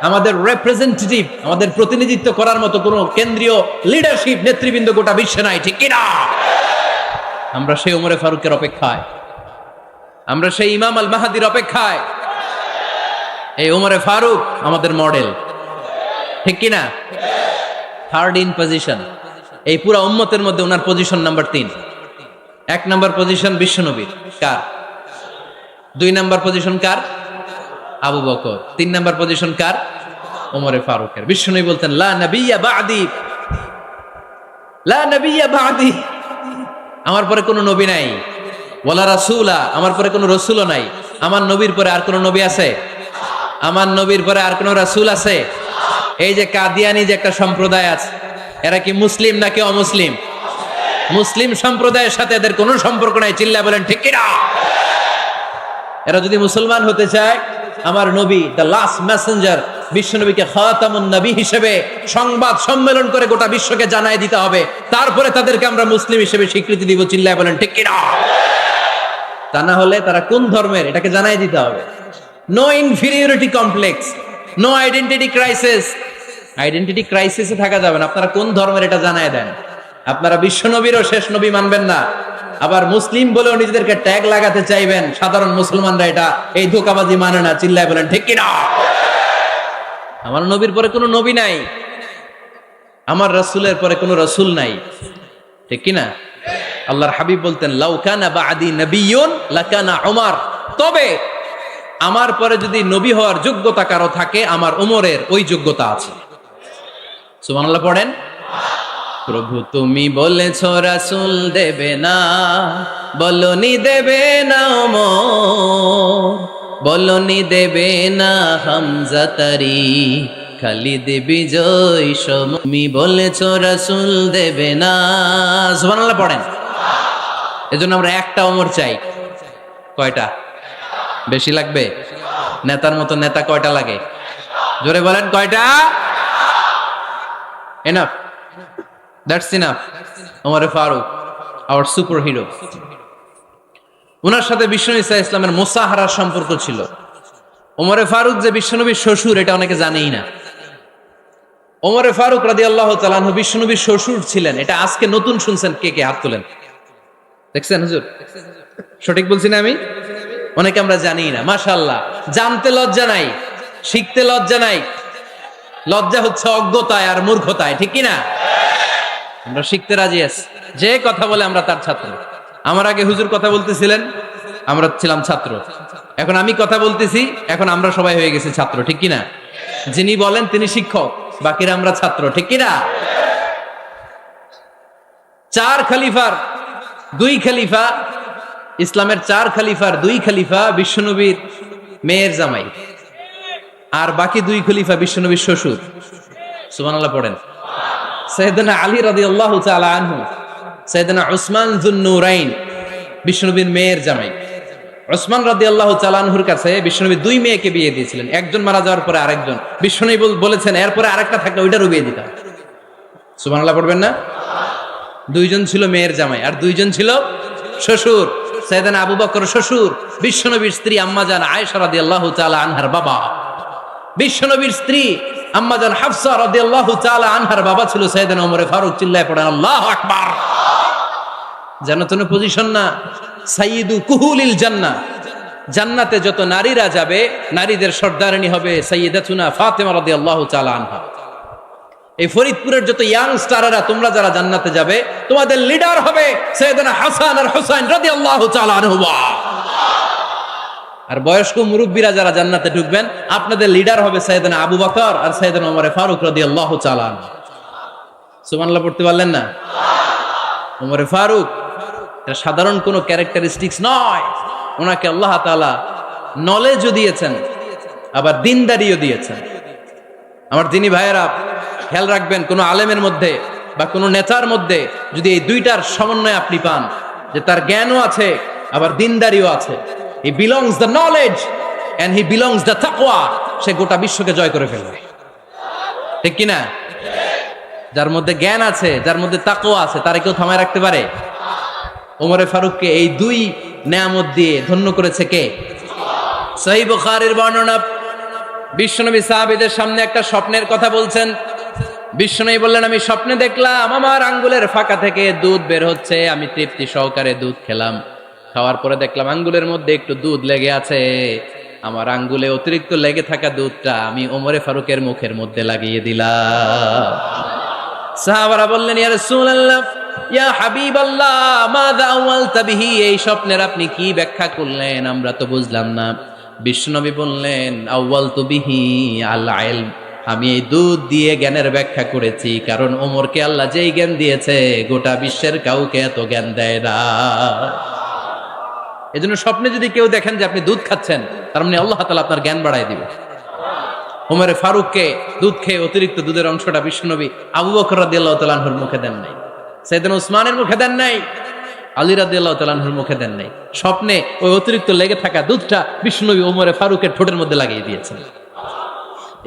আমাদের রিপ্রেজেন্টেটিভ, আমাদের প্রতিনিধিত্ব করার মতো কোনো কেন্দ্রীয় লিডারশিপ নেতৃবৃন্দ গোটা বিশ্বে নাই, ঠিক কি না? আমরা সেই ওমরে ফারুকের অপেক্ষায়, আমরা সেই ইমাম আল মাহাদির অপেক্ষায়। এই ওমরে ফারুক আমাদের মডেল, ঠিক কি না? থার্ড ইন পজিশন এই পুরা উম্মতের মধ্যে ওনার পজিশন নাম্বার 3। 1 নাম্বার পজিশন বিশ্বনবীর, কার? 2 নাম্বার পজিশন কার? আবু বকর। 3 নাম্বার পজিশন কার? ওমরে ফারুকের। বিশ্বনবী বলতেন লা নবিয়্যা বা'দি, লা নবিয়্যা বা'দি, আমার পরে কোনো নবী নাই। ওয়ালা রাসূলা, আমার পরে কোনো রাসূলও নাই। আমার নবীর পরে আর কোনো নবী আছে? আমার নবীর পরে আর কোনো রাসূল আছে? এই যে কাদিয়ানি যে একটা সম্প্রদায় আছে, এরা কি মুসলিম নাকি অমুসলিম? মুসলিম সম্প্রদায়ের সাথে এদের কোনো সম্পর্ক নাই, চিল্লায় বলেন ঠিক কি না? এরা যদি মুসলমান হতে চায়, আমার নবী দ্য লাস্ট মেসেঞ্জার বিশ্বনবীকে খাতামুন নবী হিসেবে সংবাদ সম্মেলন করে গোটা বিশ্বকে জানায় দিতে হবে, তারপরে তাদেরকে আমরা মুসলিম হিসেবে স্বীকৃতি দিব, চিল্লায় বলেন ঠিক কি না? তা না হলে তারা কোন ধর্মের এটাকে জানায় দিতে হবে। No inferiority complex, no identity crisis. Identity ক্রাইসিসে থাকা যাবে না। আপনারা কোন ধর্মের এটা জানায় দেন। আপনারা বিশ্ব নবীরও শেষ নবী মানবেন না, আবার মুসলিম বলেও নিজেদেরকে ট্যাগ লাগাতে চাইবেন। সাধারণ মুসলমানরা এটা এই ধোঁকাবাজি মানে না, চিল্লায় বলেন ঠিক কি না? আমার নবীর পরে কোনো নবী নাই, আমার রাসূলের পরে কোনো রাসূল নাই, ঠিক কি না? আল্লাহর হাবিব বলতেন লাউ কানা বা'দি নাবিয়্যুন লাকানা উমর, তবে আমার পরে যদি নবী হওয়ার যোগ্যতা কারো থাকে, আমার ওমরের ওই যোগ্যতা আছে। সুবহানাল্লাহ পড়েন। প্রভু তুমি বলেছ রাসূল দেবে না, বলনি দেবে না ওমর, বলনি দেবে না হামজা তারি, খালিদ বিজয় সম, তুমি বলেছ রাসূল দেবে না। সুবহানাল্লাহ পড়েন। এজন্য আমরা একটা ওমর চাই। কয়টা? বেশি লাগবে? নেতার মতো নেতা কয়টা লাগে? জোরে বলেন কয়টা? Enough, that's enough. ওমরে ফারুক আওয়ার সুপার হিরো। ওনার সাথে বিশ্বনবী সাল্লাল্লাহু আলাইহি ইসলামের মুসাহারার সম্পর্ক ছিল। ওমরে ফারুক যে বিশ্বনবীর শ্বশুর, এটা অনেকে জানেই না। ওমরে ফারুক রাদিয়াল্লাহু তাআলা আনহু বিশ্বনবীর শ্বশুর ছিলেন। এটা আজকে নতুন শুনছেন, কে কে হাত তোলেন? দেখছেন হুজুর? সঠিক বলছি না আমি? অনেকে আমরা জানি না। মাশাআল্লাহ, জানতে লজ্জা নাই, শিখতে লজ্জা নাই। লজ্জা হচ্ছে অজ্ঞতায় আর মূর্খতায়, ঠিক কি না? আমরা শিখতে রাজি আছি। যে কথা বলে আমরা তার ছাত্র। আমার আগে হুজুর কথা বলতেছিলেন, আমরা ছিলাম ছাত্র। এখন আমি কথা বলতেছি, এখন আমরা সবাই হয়ে গেছি ছাত্র, ঠিক কি না? যিনি বলেন তিনি শিক্ষক, বাকিরা আমরা ছাত্র, ঠিক কি না? 4 খলিফার 2 খলিফা, ইসলামের 4 খলিফার 2 খলিফা বিশ্বনবীর মেয়ের জামাই, আর বাকি 2 খলিফা বিশ্বনবীর শ্বশুর। সুবহানাল্লাহ পড়েন। সাইয়েদনা আলী রাদিয়াল্লাহু তাআলা আনহু, সাইয়েদনা উসমান যুন নূরাইন বিশ্বনবীর মেয়ের জামাই। উসমান রাদিয়াল্লাহু তাআলা আনহুর কাছে বিশ্বনবী 2 মেয়েকে বিয়ে দিয়েছিলেন। একজন মারা যাওয়ার পরে আরেকজন। বিশ্বনবী বলেছেন এরপরে আরেকটা থাকলে ওইটারও বিয়ে দিতাম। সুবহানাল্লাহ পড়বেন না? 2 জন ছিল মেয়ের জামাই আর 2 জন ছিল শ্বশুর। সাইয়েদনা আবু বকর শ্বশুর, বিশ্বনবীর স্ত্রী আম্মাজান আয়েশা রাদিয়াল্লাহু তাআলা আনহার বাবা। বিশ্বনবীর স্ত্রী আম্মাজান হাফসা রাদিয়াল্লাহু তাআলা আনহার বাবা ছিল সাইয়েদনা ওমর ফারুক। চিল্লায় পড়েন আল্লাহু আকবার। জান্নাতুন পজিশন না, সাইয়্যিদু কুহুলিল জান্নাহ। জান্নাতে যত নারীরা যাবে, নারীদের সর্দারিনী হবে সাইয়্যিদাতুনা ফাতেমা রাদিয়াল্লাহু তাআলা আনহা। এই ফরিদপুরের যত ইয়াং স্টাররা, তোমরা যারা জান্নাতে যাবে, তোমাদের লিডার হবে সাইয়েদনা হাসান আর হুসাইন রাদিয়াল্লাহু তাআলা আনহুমা। আর বয়স্ক মুরব্বীরা যারা জান্নাতে ঢুকবেন, আপনাদের লিডার হবে সাইয়েদনা আবু বকর আর সাইয়েদনা ওমর ফারুক রাদিয়াল্লাহু তাআলা আনহু। সুবহানাল্লাহ পড়তে পারলেন না? ওমর ফারুক এটা সাধারণ কোনো ক্যারেক্টারিস্টিক্স নয়, ওনাকে আল্লাহ তাআলা নলেজও দিয়েছেন, আবার দিনদারিও দিয়েছেন। আমার দিনী ভাইয়েরা খেয়াল রাখবেন, কোনো আলেমের মধ্যে বা কোনো নেতার মধ্যে যদি এই দুইটার সমন্বয় আপনি পান, যে তার জ্ঞানও আছে আবার দিনদারিও আছে, he belongs the knowledge and he belongs the তাকওয়া, সে গোটা বিশ্বকে জয় করে ফেলবে। ঠিক কিনা? যার মধ্যে জ্ঞান আছে, যার মধ্যে তাকওয়া আছে, তারে কেউ থামায় রাখতে পারে? ওমরে ফারুককে এই দুই নেয়ামত দিয়ে ধন্য করেছে কে? সহিহ বুখারীর বর্ণনা, বিশ্বনবী সাহাবীদের সামনে একটা স্বপ্নের কথা বলছেন। বিশ্বনবী বললেন, আমি স্বপ্নে দেখলাম আমার আঙ্গুলের ফাঁকা থেকে দুধ বের হচ্ছে, আমি তৃপ্তি সহকারে দুধ খেলাম। খাওয়ার পরে দেখলাম আঙ্গুলের মধ্যে একটু দুধ লেগে আছে। আমার আঙ্গুলে অতিরিক্ত লেগে থাকা দুধটা আমি ওমরে ফারুকের মুখের মধ্যে লাগিয়ে দিলাম। সাহাবারা বললেন, ইয়া রাসূলুল্লাহ, ইয়া হাবিবাল্লাহ, মাযা আওয়ালতা বিহি, এই স্বপ্নের আপনি কি ব্যাখ্যা করলেন, আমরা তো বুঝলাম না। বিশ্বনবী বললেন, আওয়ালতু বিহি আল ইলম, আমি এই দুধ দিয়ে জ্ঞানের ব্যাখ্যা করেছি, কারণ ওমরকে আল্লাহ যেই জ্ঞান দিয়েছে গোটা বিশ্বের কাউকে এত জ্ঞান দেয় না। এজন্য স্বপ্নে যদি কেউ দেখেন যে আপনি দুধ খাচ্ছেন, তার মানে আল্লাহ তাআলা আপনার জ্ঞান বাড়ায় দিবে। ওমরে ফারুককে দুধ খেয়ে অতিরিক্ত দুধের অংশটা বিশ্বনবী আবু বকর রাদিয়াল্লাহু তাআলা আনহুর মুখে দেন নাই, সাইয়েদনা উসমানের মুখে দেন নাই, আলী রাদিয়াল্লাহু তাআলা আনহুর মুখে দেন নাই। স্বপ্নে ওই অতিরিক্ত লেগে থাকা দুধটা বিশ্বনবী ওমরে ফারুকের ঠোঁটের মধ্যে লাগিয়ে দিয়েছেন।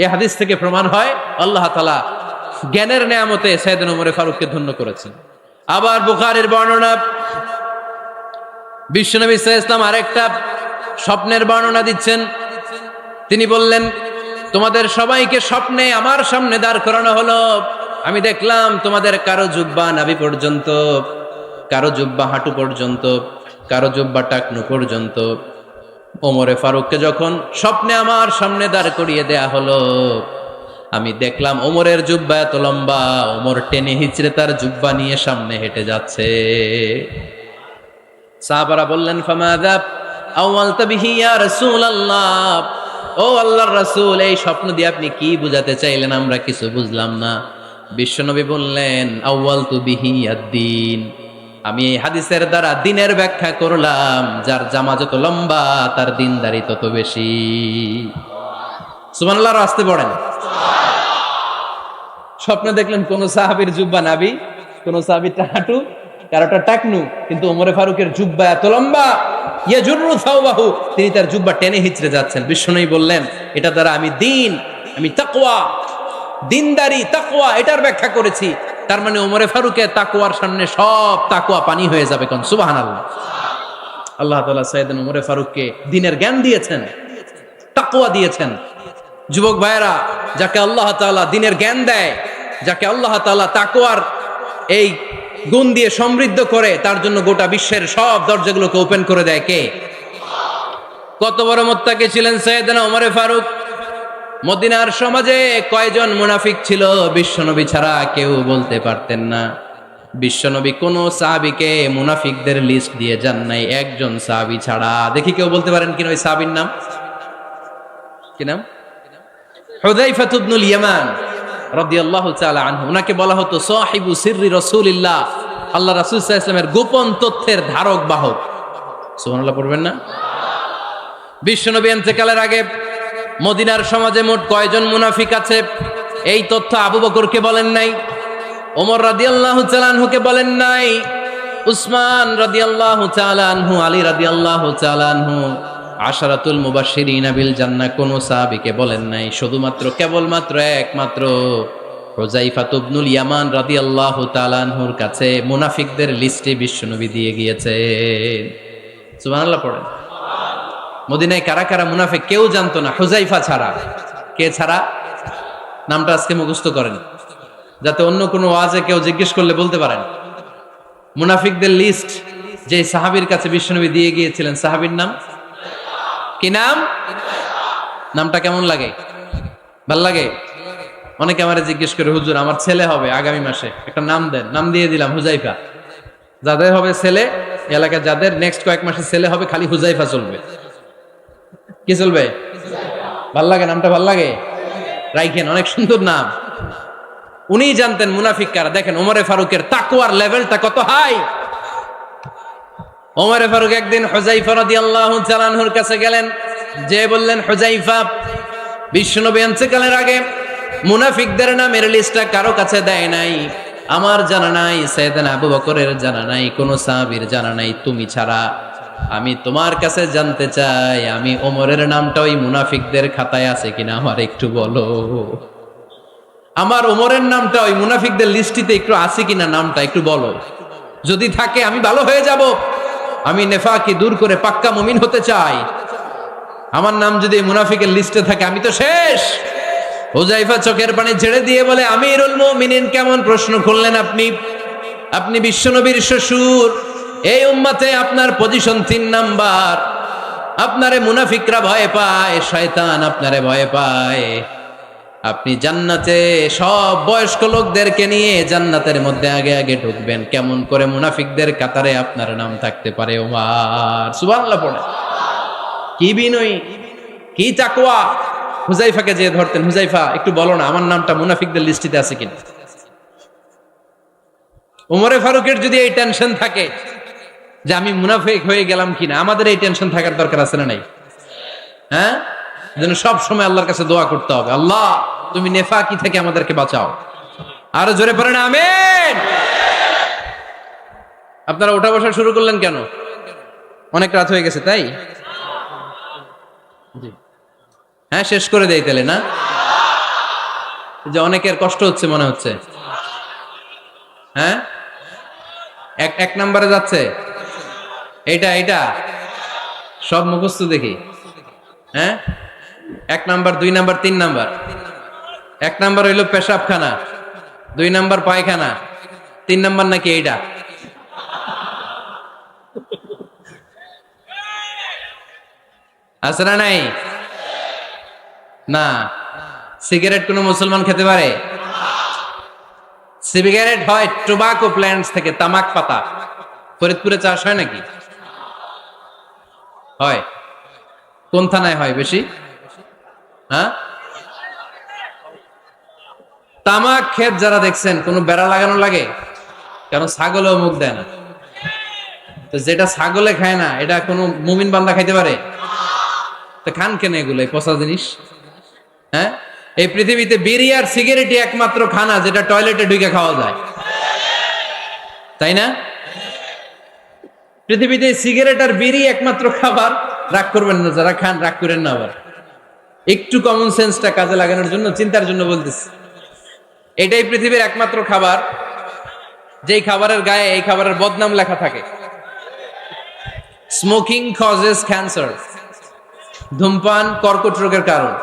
এই হাদিস থেকে প্রমাণ হয় আল্লাহ তাআলা জ্ঞানের নেয়ামতে সাইয়েদনা ওমরে ফারুককে ধন্য করেছেন। আবার বুখারীর বর্ণনা, বিশ্বনবী সাল্লাল্লাহু আলাইহি ওয়াসাল্লাম আরেকটা স্বপ্নের বর্ণনা দিচ্ছেন। তিনি বললেন, তোমাদের সবাইকে স্বপ্নে আমার সামনে দাঁড় করানো হলো। আমি দেখলাম তোমাদের কারো জুব্বা নাভি পর্যন্ত, কারো জুব্বা হাঁটু পর্যন্ত, কারো জুব্বা টাকনু পর্যন্ত। ওমরে ফারুককে যখন স্বপ্নে আমার সামনে দাঁড় করিয়ে দেয়া হলো, আমি দেখলাম ওমরের জুব্বা এত লম্বা, ওমর টেনে হিচড়ে তার জুব্বা নিয়ে সামনে হেঁটে যাচ্ছে। সাহাবারা বললেন, ফামাযা আওয়ালতা বিহি ইয়া রাসূলুল্লাহ, ও আল্লাহর রাসূল, এই স্বপ্ন দিয়ে আপনি কি বুঝাতে চাইলেন, আমরা কিছু বুঝলাম না। বিশ্বনবী বললেন, আউয়ালতু বিহি আদ-দীন, আমি এই হাদিসের দ্বারা দ্বীনের ব্যাখ্যা করলাম, যার জামা যত লম্বা তার দ্বীনদারি তত বেশি। সুবহানাল্লাহ, আসতে পড়েন। স্বপ্নে দেখলেন কোন সাহাবীর জুব্বা নাভি, কোন সাহাবীর হাঁটু, কারোটা টাকনু, কিন্তু ওমরে ফারুকের জুব্বা এত লম্বা, ইয়াজুরু সাওবাহু, তিনি তার জুব্বা টেনে হিচড়ে যাচ্ছেন। বিশ্বনবী বললেন, এটা দ্বারা আমি দ্বীন, আমি তাকওয়া, দ্বীনদারি, তাকওয়া, এটার ব্যাখ্যা করেছি। তার মানে ওমরে ফারুকের তাকওয়ার সামনে সব তাকওয়া পানি হয়ে যাবে। কোন সুবহানাল্লাহ। আল্লাহ তাআলা সাইয়েদনা ওমরে ফারুককে দ্বীনের জ্ঞান দিয়েছেন, তাকওয়া দিয়েছেন। যুবক ভাইয়েরা, যাকে আল্লাহ তাআলা দ্বীনের জ্ঞান দেয়, যাকে আল্লাহ তাআলা তাকওয়ার এই গুণ দিয়ে সমৃদ্ধ করে, তার জন্য গোটা বিশ্বের সব দরজাগুলোকে ওপেন করে দেয় কে? কত বড় মুত্তাকি ছিলেন সাইয়েদনা ওমরে ফারুক। মদিনার সমাজে কয়জন মুনাফিক ছিল বিশ্বনবী ছাড়া কেউ বলতে পারতেন না। বিশ্বনবী কোন সাহাবীকে মুনাফিকদের লিস্ট দিয়ে যান নাই, একজন সাহাবী ছাড়া। দেখি কেউ বলতে পারেন কিনা ওই সাহাবীর নাম? কি নাম? হুযায়ফা ইবনুল ইয়ামান রাদিয়াল্লাহু তাআলা আনহু। উনাকে বলা হতো সাহিবু সিররি রাসূলিল্লাহ, আল্লাহ রাসূল সাল্লাল্লাহু আলাইহি ওয়াসাল্লামের গোপন তথ্যের ধারক বাহক। সুবহানাল্লাহ পড়বেন না? বিশ্বনবী ইন্তেকালের আগে মদিনার সমাজে মোট কয়জন মুনাফিক আছে, এই তথ্য আবু বকরকে বলেন নাই, ওমর রাদিয়াল্লাহু তাআলা আনহুকে বলেন নাই, উসমান রাদিয়াল্লাহু তাআলা আনহু, আলী রাদিয়াল্লাহু তাআলা আনহু, আশারাতুল মুবাশশিরিনা বিল জান্নাহ কোন সাহাবীকে বলেন নাই। শুধুমাত্র কেবলমাত্র একমাত্র হুযায়ফা ইবনুল ইয়ামান রাদিয়াল্লাহু তাআলা আনহুর কাছে মুনাফিকদের লিস্টে বিশ্বনবী দিয়ে গিয়েছেন। সুবহানাল্লাহ পড়েন। মদিনায় কারা কারা মুনাফিক কেউ জানতো না হুযায়ফা ছাড়া। কে ছাড়া? নামটা আজকে মুখস্থ করেন, যাতে অন্য কোনো ওয়াজে কেউ জিজ্ঞেস করলে বলতে পারেন। মুনাফিকদের লিস্ট যে সাহাবীর কাছে বিশ্বনবী দিয়ে গিয়েছিলেন, সাহাবীর নাম কি? নাম? নামটা কেমন লাগে? ভাল লাগে? অনেকে আমারে জিজ্ঞেস করে, হুজুর আমার ছেলে হবে আগামী মাসে, একটা নাম দেন। নাম দিয়ে দিলাম হুযায়ফা। যাদের হবে ছেলে, এলাকায় যাদের নেক্সট কয়েক মাসে ছেলে হবে, খালি হুযায়ফা চলবে। কি চলবে? ভাল লাগে নামটা? ভাল লাগে, রাইখেন, অনেক সুন্দর নাম। উনি জানতেন মুনাফিক কারা। দেখেন ওমরে ফারুকের তাকওয়ার লেভেলটা কত হাই। ওমরে ফারুক একদিন হুযায়ফা রাদিয়াল্লাহু তাআলা আনহুর কাছে গেলেন, যে বললেন, হুযায়ফা, বিশ্বনবী ইন্তেকালের আগে মুনাফিকদের নামের লিস্টটা কারো কাছে দেয় নাই, আমার জানা নাই, সাইয়েদনা আবু বকরের জানা নাই, কোন সাহাবীর জানা নাই, তুমি ছাড়া। আমি তোমার কাছে জানতে চাই, আমি ওমরের নামটা ওই মুনাফিকদের খাতায় আছে কিনা আমার একটু বলো। আমার ওমরের নামটা ওই মুনাফিকদের লিস্টিতে একটু আছে কিনা, নামটা একটু বলো। যদি থাকে আমি ভালো হয়ে যাব, আমি নেফাকি দূর করে পাক্কা মুমিন হতে চাই। আমার নাম যদি মুনাফিকের লিস্টে থাকে আমি তো শেষ। হুযায়ফা চোখের পানি ছেড়ে দিয়ে বলে, আমিরুল মুমিনিন, কেমন প্রশ্ন করলেন আপনি? আপনি বিশ্বনবীর শ্বশুর, এই উম্মতে আপনার পজিশন 3 নাম্বার। আপনারে মুনাফিকরা ভয় পায়, শয়তান আপনারে ভয় পায়। আপনি জান্নাতে সব বয়স্ক লোকদেরকে নিয়ে জান্নাতের মধ্যে আগে আগে ঢুকবেন, কেমন করে মুনাফিকদের কাতারে আপনার নাম থাকতে পারে ওমর? সুবহানাল্লাহ পড়ে। কি বিনয়ী, কি তাকওয়া। হুযায়ফাকে যে ধরতেন, হুযায়ফা একটু বলো না আমার নামটা মুনাফিকদের লিস্টিতে আছে কিনা। ওমরে ফারুকের যদি এই টেনশন থাকে যে আমি মুনাফিক হয়ে গেলাম কিনা, আমাদের এই টেনশন থাকার দরকার আছে না নাই? হ্যাঁ, যেন সব সময় আল্লাহর কাছে দোয়া করতে হবে, আল্লাহ তুমি নেফাকি থেকে আমাদেরকে বাঁচাও। আরো জোরে পড়েন আমিন। আপনারা ওঠা বসা শুরু করলেন কেন? অনেক রাত হয়ে গেছে তাই? জি, হ্যাঁ, শেষ করে দেই তাহলে না? যে অনেকের কষ্ট হচ্ছে মনে হচ্ছে। হ্যাঁ, এক নম্বরে যাচ্ছে এইটা, এইটা সব মুখস্থ দেখি। হ্যাঁ, 1 নাম্বার, 2 নাম্বার, 3 নাম্বার। 1 নাম্বার হইল পেশাবখানা, 2 নাম্বার পায়খানা, 3 নাম্বার নাকি এইটা। আছে না নাই? না। সিগারেট কোন মুসলমান খেতে পারে? সিগারেট হয় টোবাকো প্ল্যান্টস থেকে, তামাক পাতা। ফরিদপুরে চাষ হয় নাকি? হয়। কোন থানায় হয় বেশি? হ্যাঁ, তামাক ক্ষেত যারা দেখছেন, কোন বেড়া লাগানো লাগে? কেন? ছাগলেও মুখ দেয় না। তো যেটা ছাগলে খায় না, এটা কোনো মুমিন বান্দা খাইতে পারে? তো খান কেন এগুলো, পচা জিনিস? হ্যাঁ, এই পৃথিবীতে বিড়ি আর সিগারেটই একমাত্র খানা যেটা টয়লেটে ঢুকে খাওয়া যায়, তাই না? পৃথিবীতে সিগারেট আর বিড়ি একমাত্র খাবার। রাগ করবেন না যারা খান, রাগ করেন না। আবার একটু কমন সেন্সটা কাজে লাগানোর জন্য, চিন্তার জন্য বলতেছি। এটাই পৃথিবীর একমাত্র খাবার যেই খাবারের গায়ে এই খাবারের বদনাম লেখা থাকে, স্মোকিং কজেস ক্যান্সার। ধূমপান কর্কট রোগের কারণ,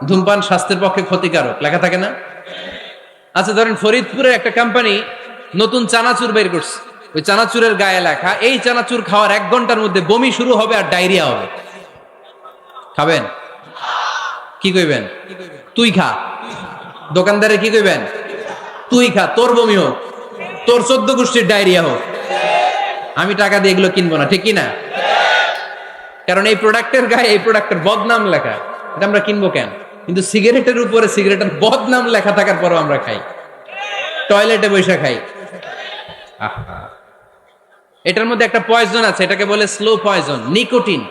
ধূমপান স্বাস্থ্যের পক্ষে ক্ষতিকারক, লেখা থাকে না? আচ্ছা, ধরেন ফরিদপুরের একটা কোম্পানি নতুন চানাচুর বের করছে, ওই চানাচুরের গায়ে লেখা, এই চানাচুর খাওয়ার 1 ঘন্টার মধ্যে বমি শুরু হবে আর ডায়রিয়া হবে। খাবেন? কি কইবেন? তুই খা। দোকানদারে কি কইবেন? তুই খা, তোর বমি হোক, তোর 14 গোষ্ঠীর ডায়রিয়া হোক, আমি টাকা দিয়ে এগুলো কিনবো না, ঠিক কি না? কারণ এই প্রোডাক্টের গায়ে এই প্রোডাক্টের বদনাম লেখা, এটা আমরা কিনবো কেন? কিন্তু সিগারেটের উপরে সিগারেটের বদনাম লেখা থাকার পরও আমরা খাই, টয়লেটে বসে খাই। আহা, এটার মধ্যে একটা পয়জন আছে, এটাকে বলে স্লো পয়জন, নিকোটিন।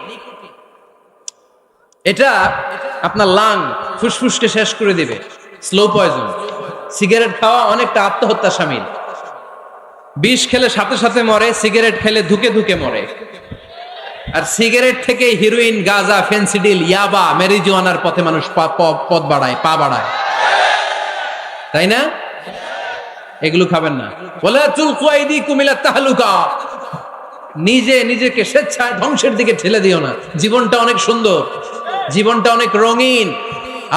এটা আপনার লাং, ফুসফুসকে শেষ করে দিবে। Slow poison. সিগারেট খাওয়া অনেকটা আত্মহত্যা শামিল। বিষ খেলে সাথে সাথে মরে, সিগারেট খেলে ধুকে ধুকে মরে। আর সিগারেট থেকে হিরোইন, গাঁজা, ফেন্সিডিল, ইয়াবা, মেরিজুয়ানার পথে মানুষ পথ বাড়ায়, পা বাড়ায়, তাই না? এগুলো খাবেন না। বলে তুলকু আইদিকুম ইলা তাহলুকা, নিজে নিজেকে স্বেচ্ছায় ধ্বংসের দিকে ঠেলে দিও না। জীবনটা অনেক সুন্দর, জীবনটা অনেক রঙিন,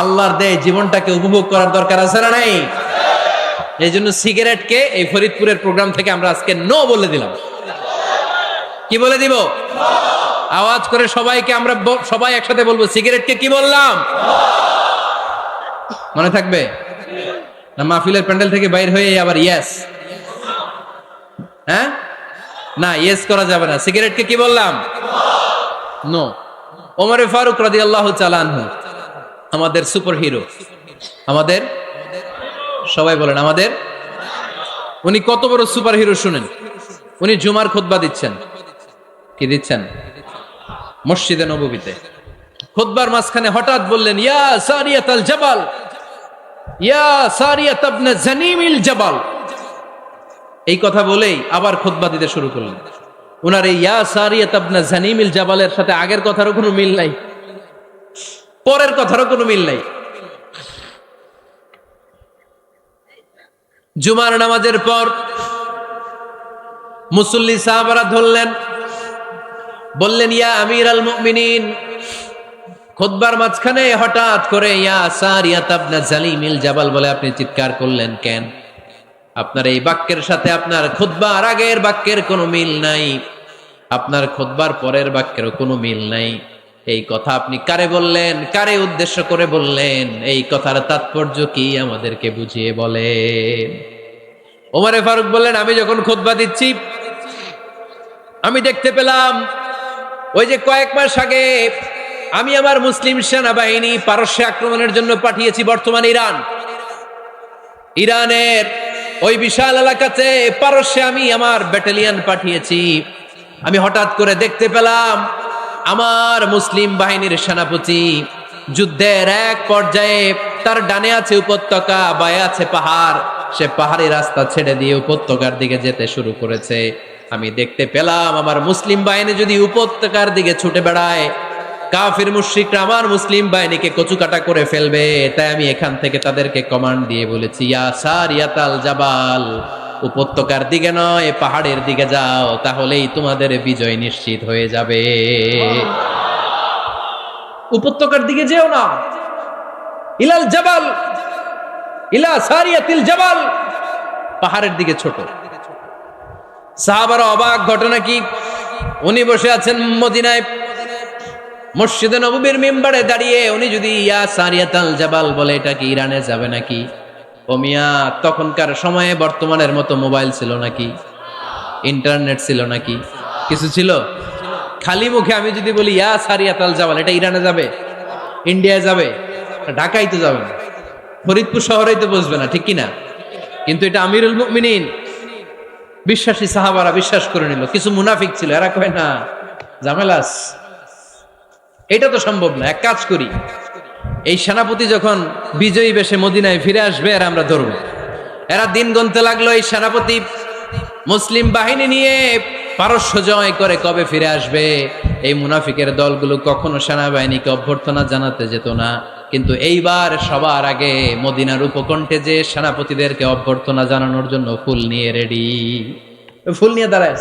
আল্লাহর দেয় জীবনটাকে উপভোগ করার দরকার আছে না নাই? এই জন্য সিগারেটকে এই ফরিদপুরের প্রোগ্রাম থেকে আমরা আজকে নো বলে দিলাম। কি বলে দিব? আওয়াজ করে সবাইকে আমরা সবাই একসাথে বলবো, সিগারেটকে কি বললাম? মনে থাকবে না? মাহফিলের প্যান্ডেল থেকে বাইর হয়ে আবার ইয়েস, হ্যাঁ, না ইয়েস করা যাবে না। সিগারেটকে কি বললাম? নো। ওমরে ফারুক রাদিয়াল্লাহু তাআলা আনহু আমাদের সুপার হিরো, আমাদের সবাই বলেন আমাদের। উনি কত বড় সুপার হিরো শুনেন। উনি জুমার খুতবা দিচ্ছেন। কি দিচ্ছেন? মসজিদে নববীতে খুতবার মাঝখানে হঠাৎ বললেন, ইয়া সারিয়াতাল জাবাল, ইয়া সারিয়াত ইবনে জানিমিল জাবাল। এই কথা বলেই আবার খুতবা দিতে শুরু করলেন। উনার এই ইয়া সারিয়াত ইবনে জানিমিল জাবালের সাথে আগের কথারও কোনো মিল নাই, পরের কথারও কোনো মিল নাই। জুমার নামাজের পর মুসল্লি সাহাবারা ধরলেন, বললেন, ইয়া আমিরাল মুমিনিন। খুতবার মাঝখানে হঠাৎ করে ইয়া সারিয়াত ইবনে জানিমিল জাবাল বলে আপনি চিৎকার করলেন কেন? আপনার এই বাক্যের সাথে আপনার খুতবার আগের বাক্যের কোনো মিল নাই, আপনার খুতবার পরের বাক্যেরও কোনো মিল নাই। এই কথা আপনি কারে বললেন? কারে উদ্দেশ্য করে বললেন? এই কথার তাৎপর্য কি আমাদেরকে বুঝিয়ে বলেন। ওমরে ফারুক বললেন, আমি যখন খুতবা দিচ্ছি আমি দেখতে পেলাম ওই যে কয়েক মাস আগে আমি আমার মুসলিম সেনাবাহিনী পারস্যে আক্রমণের জন্য পাঠিয়েছি, বর্তমান ইরানের ওই বিশাল এলাকাতে পারস্যে আমি আমার ব্যাটালিয়ন পাঠিয়েছি। আমি হঠাৎ করে দেখতে পেলাম আমার মুসলিম বাহিনীর সেনাপতি যুদ্ধের এক পর্যায়ে তার ডানে আছে উপত্যকা, বায়ে আছে পাহাড়, সে পাহাড়ি রাস্তা ছেড়ে দিয়ে উপত্যকার দিকে যেতে শুরু করেছে। আমি দেখতে পেলাম আমার মুসলিম বাহিনী যদি উপত্যকার দিকে ছুটে বেড়ায়, কাফির মুশরিকরা আমার মুসলিম বাহিনীকে কচুকাটা করে ফেলবে। তাই আমি এখান থেকে তাদেরকে কমান্ড দিয়ে বলেছি, ইয়া সারিয়াতাল জাবাল, উপত্যকার দিকে নয় পাহাড়ের দিকে যাও, তাহলেই তোমাদের বিজয় নিশ্চিত হয়ে যাবে। উপত্যকার দিকে যেও না, ইলাল জাবাল, ইলা সারিয়াতিল জাবাল, পাহাড়ের দিকে ছোট। সাহাবারা অবাক, ঘটনা কি? উনি বসে আছেন মদিনায় মসজিদে নববীর মিম্বারে দাঁড়িয়ে, উনি যদি ইয়া সারিয়াতাল জাবাল বলে, এটা কি ইরানে যাবে নাকি? ও মিয়া, তখনকার সময়ে বর্তমানের মতো মোবাইল ছিল নাকি? ইন্টারনেট ছিল নাকি? কিছু ছিল? খালি মুখে আমি যদি বলি ইয়া সারিয়াতাল জাবাল, এটা ইরানে যাবে? ইন্ডিয়ায় যাবে? ঢাকাই তো যাবে না, ফরিদপুর শহরেই তো বসবে না, ঠিক কিনা? কিন্তু এটা আমিরুল মুমিনিন বিশ্বাসী সাহাবারা বিশ্বাস করে নিল। কিছু মুনাফিক ছিল, এরা কয় না ঝামেলাস, এটা তো সম্ভব না। এক কাজ করি, এই সেনাপতি যখন বিজয়ী বেশে মদিনায় ফিরে আসবে আর আমরা ধরব। এরা দিন গুনতে লাগলো, এই সেনাপতি মুসলিম বাহিনী নিয়ে পারস্য জয় করে কবে ফিরে আসবে। এই মুনাফিকের দলগুলো কখনো সেনাবাহিনীকে অভ্যর্থনা জানাতে যেত না, কিন্তু এইবার সবার আগে মদিনার উপকণ্ঠে যে সেনাপতিদেরকে অভ্যর্থনা জানানোর জন্য ফুল নিয়ে রেডি। ফুল নিয়ে দাঁড়ায়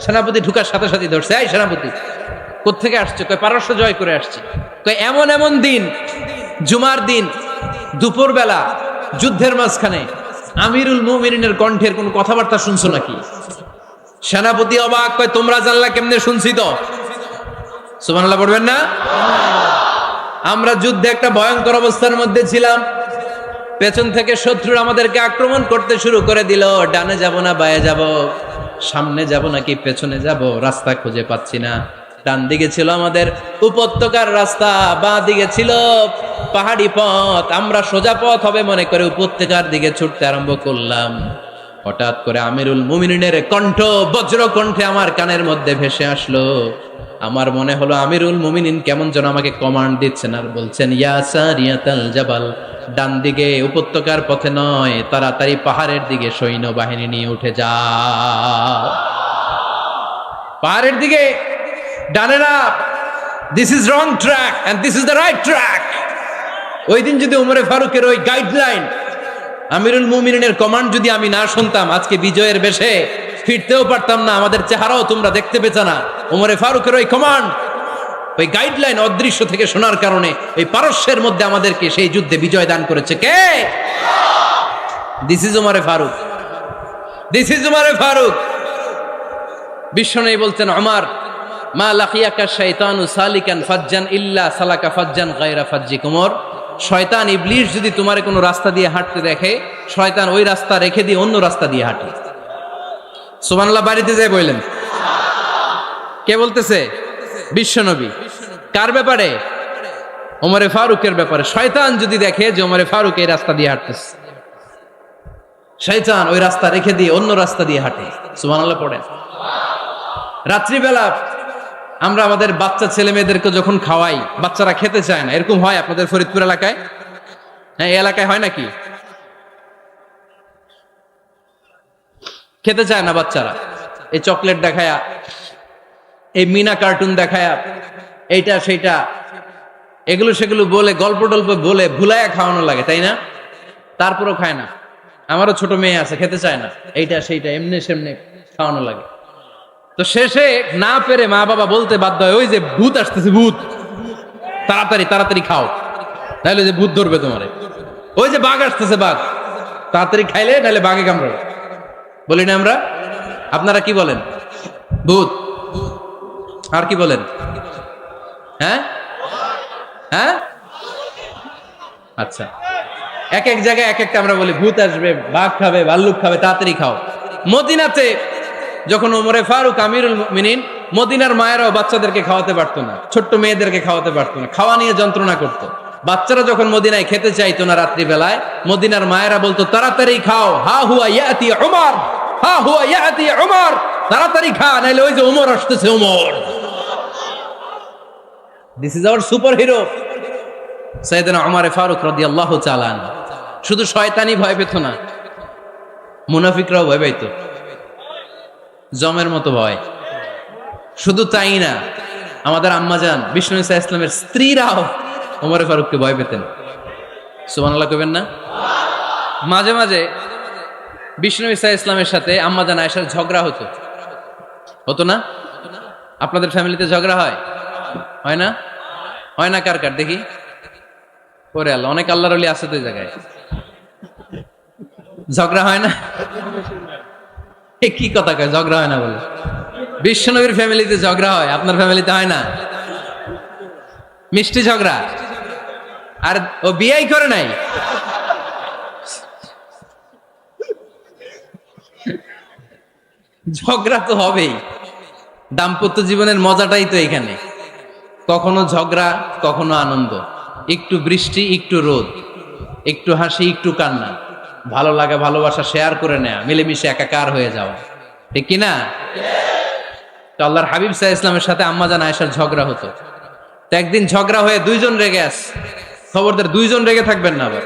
সেনাপতি ঢুকার সাথে সাথে ধরছে, এই সেনাপতি কোত্থেকে আসছে? কয় পারস্য জয় করে আসছে। কয় এমন এমন দিন, জুমার দিন দুপুর বেলা যুদ্ধের মাঝখানে আমিরুল মুমিনিনের কণ্ঠের কোন কথাবার্তা শুনছো নাকি? সেনাপতি অবাক, কয় তোমরা জানলা কেমনে? শুনছি তো। সুবহানাল্লাহ পড়বেন না? আমরা যুদ্ধে একটা ভয়ঙ্কর অবস্থার মধ্যে ছিলাম, পেছন থেকে শত্রু আমাদেরকে আক্রমণ করতে শুরু করে দিল। ডানে যাব না বায়ে যাব, সামনে যাব নাকি পেছনে যাব, রাস্তা খুঁজে পাচ্ছি না। ডান দিকে ছিল আমাদের উপত্যকার রাস্তা, বাঁ দিকে ছিল পাহাড়ি পথ। আমরা সোজা পথ হবে মনে করে উপত্যকার দিকে ছুটতে আরম্ভ করলাম। হঠাৎ করে আমিরুল মুমিনিনের কণ্ঠ বজ্র কণ্ঠে আমার কানের মধ্যে ভেসে আসলো। আমার মনে হলো আমিরুল মুমিনিন কেমন যেন আমাকে কমান্ড দিচ্ছেন আর বলছেন, ইয়া সারিয়াতাল জাবাল, ডান দিকে উপত্যকার পথে নয়, তাড়াতাড়ি পাহাড়ের দিকে সৈন্যবাহিনী নিয়ে উঠে যাও। পাহাড়ের দিকে, ডানে না, this is wrong track and this is the right track. ওই দিন যদি ওমরে ফারুকের ওই গাইডলাইন, আমিরুল মুমিনিনের কমান্ড যদি আমি না শুনতাম, আজকে বিজয়ের বেশে ফিরতেও পারতাম না, আমাদের চেহারাও তোমরা দেখতে পেতে না। ওমরে ফারুকের ওই কমান্ড, ওই গাইডলাইন অদৃশ্য থেকে শোনার কারণে এই পারস্যের মধ্যে আমাদেরকে সেই যুদ্ধে বিজয় দান করেছে কে? দিস ইজ ওমরে ফারুক, দিস ইজ ওমরে ফারুক। বিশ্বনবী বলতেন, ওমর, মা লাকিয়াকা শাইতানু সালিকান ফাজ্জান ইল্লা সালাকা ফাজ্জান গায়রা ফাজ্জিক। ওমর, শয়তান ইবলিস যদি তোমার কোনো রাস্তা দিয়ে হাঁটতে দেখে, শয়তান ওই রাস্তা রেখে দিয়ে অন্য রাস্তা দিয়ে হাঁটে। সুবহানাল্লাহ বাড়িতে যায় বললেন। কে বলতেছে? বিশ্বনবী। কার ব্যাপারে? ওমরে ফারুকের ব্যাপারে। শয়তান যদি দেখে যে ওমরে ফারুক এই রাস্তা দিয়ে হাঁটতেছে, শয়তান ওই রাস্তা রেখে দিয়ে অন্য রাস্তা দিয়ে হাঁটে। সুবহানাল্লাহ পড়েন। রাত্রিবেলা আমরা আমাদের বাচ্চা ছেলে মেয়েদেরকে যখন খাওয়াই, বাচ্চারা খেতে চায় না, এরকম হয় আপনাদের ফরিদপুর এলাকায়? হ্যাঁ, এই এলাকায় হয় নাকি? খেতে চায় না বাচ্চারা, এই চকলেট দেখায়া, এই মিনা কার্টুন দেখায়া, এইটা সেইটা এগুলো সেগুলো বলে, গল্প টল্প বলে ভুলায়া খাওয়ানো লাগে, তাই না? তারপরও খায় না। আমারও ছোট মেয়ে আছে, খেতে চায় না, এইটা সেইটা এমনি সেমনি খাওয়ানো লাগে। তো শেষে না পেরে মা বাবা বলতে বাধ্য হয়, ওই যে ভূত আসতেছে, ভূত, তাড়াতাড়ি তাড়াতাড়ি খাও, নাহলে যে ভূত ধরবে তোমারে। ওই যে বাঘ আসতেছে, বাঘ, তাড়াতাড়ি খাইলে নাহলে বাঘে কামড়াবে। বলি না আমরা? আপনারা কি বলেন? ভূত। আর কি বলেন? হ্যাঁ হ্যাঁ, আচ্ছা, এক এক জায়গায় এক একটা আমরা বলি, ভূত আসবে, বাঘ খাবে, ভাল্লুক খাবে, তাড়াতাড়ি খাও। মদিনাতে যখন ওমরে ফারুক আমিরুল মুমিনিন, মদিনার মায়েরাও বাচ্চাদেরকে খাওয়াতে পারতো না, ছোট্ট মেয়েদেরকে খাওয়াতে পারতো না, খাওয়া নিয়ে যন্ত্রণা করতো। বাচ্চারা যখন মদিনায় খেতে চাইতো না রাত্রি বেলায়, মদিনার মায়েরা বলতো তাড়াতাড়ি খাও, হা হুয়া ইয়াতি উমর, হা হুয়া ইয়াতি উমর, তাড়াতাড়ি খা, নাইলে ওই যে উমর আসতেছে, Umar. This is our super hero Sayyidina Umar Farooq রাদিয়াল্লাহু তাআলা আনহু। শুধু শয়তানি ভয় পেত না, মুনাফিকরাও ভয় পাইতো, জমের মতো ভয়। শুধু তাই না, আমাদের আম্মাজান বিষ্ণু ইসা ইসলামের স্ত্রীরাও ওমরে ফারুককে ভয় পেতেন। সুবহানাল্লাহ কইবেন না? মাঝে মাঝে বিষ্ণু ইসা ইসলামের সাথে আম্মাজান আয়েশার ঝগড়া হতো, হতো না? আপনাদের ফ্যামিলিতে ঝগড়া হয়? হয় না? হয় না? কার কার দেখি? ওরে আল্লাহ, অনেক আল্লাহর ওলি আছে তো এই জায়গায়। ঝগড়া হয় না? কি কথা কয়, ঝগড়া হয় না বলে? বিশ্বনবীর ফ্যামিলিতে ঝগড়া হয়, আপনার ফ্যামিলিতে হয় না? মিষ্টি ঝগড়া। আর ও বিয়াই করে নাই, ঝগড়া তো হবেই। দাম্পত্য জীবনের মজাটাই তো এখানে, কখনো ঝগড়া, কখনো আনন্দ, একটু বৃষ্টি, একটু রোদ, একটু হাসি, একটু কান্না, ভালো লাগা ভালোবাসা শেয়ার করে নেয়া, মিলেমিশে একাকার হয়ে যাওয়া, ঠিক কিনা? তো আল্লাহর হাবিব সাল্লাল্লাহু আলাইহি ইসলামের সাথে আম্মাজান আয়েশার ঝগড়া হতো। তো একদিন ঝগড়া হয়ে দুইজন রেগে আছে। খবরদার, দুইজন রেগে থাকবেন না আবার।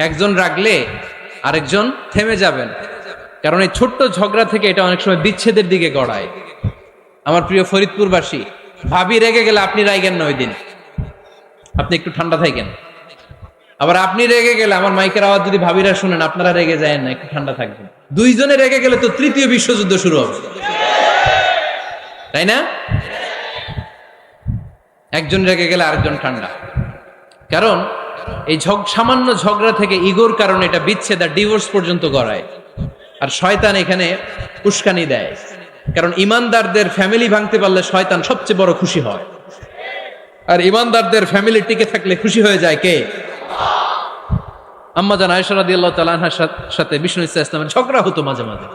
একজন রাগলে আরেকজন থেমে যাবেন, কারণ এই ছোট্ট ঝগড়া থেকে এটা অনেক সময় বিচ্ছেদের দিকে গড়ায়। আমার প্রিয় ফরিদপুরবাসী, ভাবি রেগে গেলে আপনি রাইগেন না, ওই দিন আপনি একটু ঠান্ডা থাকেন। আবার আপনি রেগে গেলে, আমার মাইকের আওয়াজ যদি ভাবিরা শুনেন, আপনারা রেগে যায় না, একটু ঠান্ডা থাকবেন। দুইজনে রেগে গেলে তো তৃতীয় বিশ্বযুদ্ধ শুরু হবে, তাই না? একজন রেগে গেলে আরেকজন ঠান্ডা। কারণ এই সামান্য ঝগড়া থেকে, ইগোর কারণে এটা বিচ্ছেদ আর ডিভোর্স পর্যন্ত গড়ায়। আর শয়তান এখানে উস্কানি দেয়, কারণ ইমানদারদের ফ্যামিলি ভাঙতে পারলে শয়তান সবচেয়ে বড় খুশি হয়। আর ইমানদারদের ফ্যামিলি টিকে থাকলে খুশি হয়ে যায় কে? আম্মাজান আয়েশা রাদিয়াল্লাহু তাআলা আনহার সাথে বিষ্ণু ইসা ইসলামের ঝগড়া হতো মাঝে মাঝে।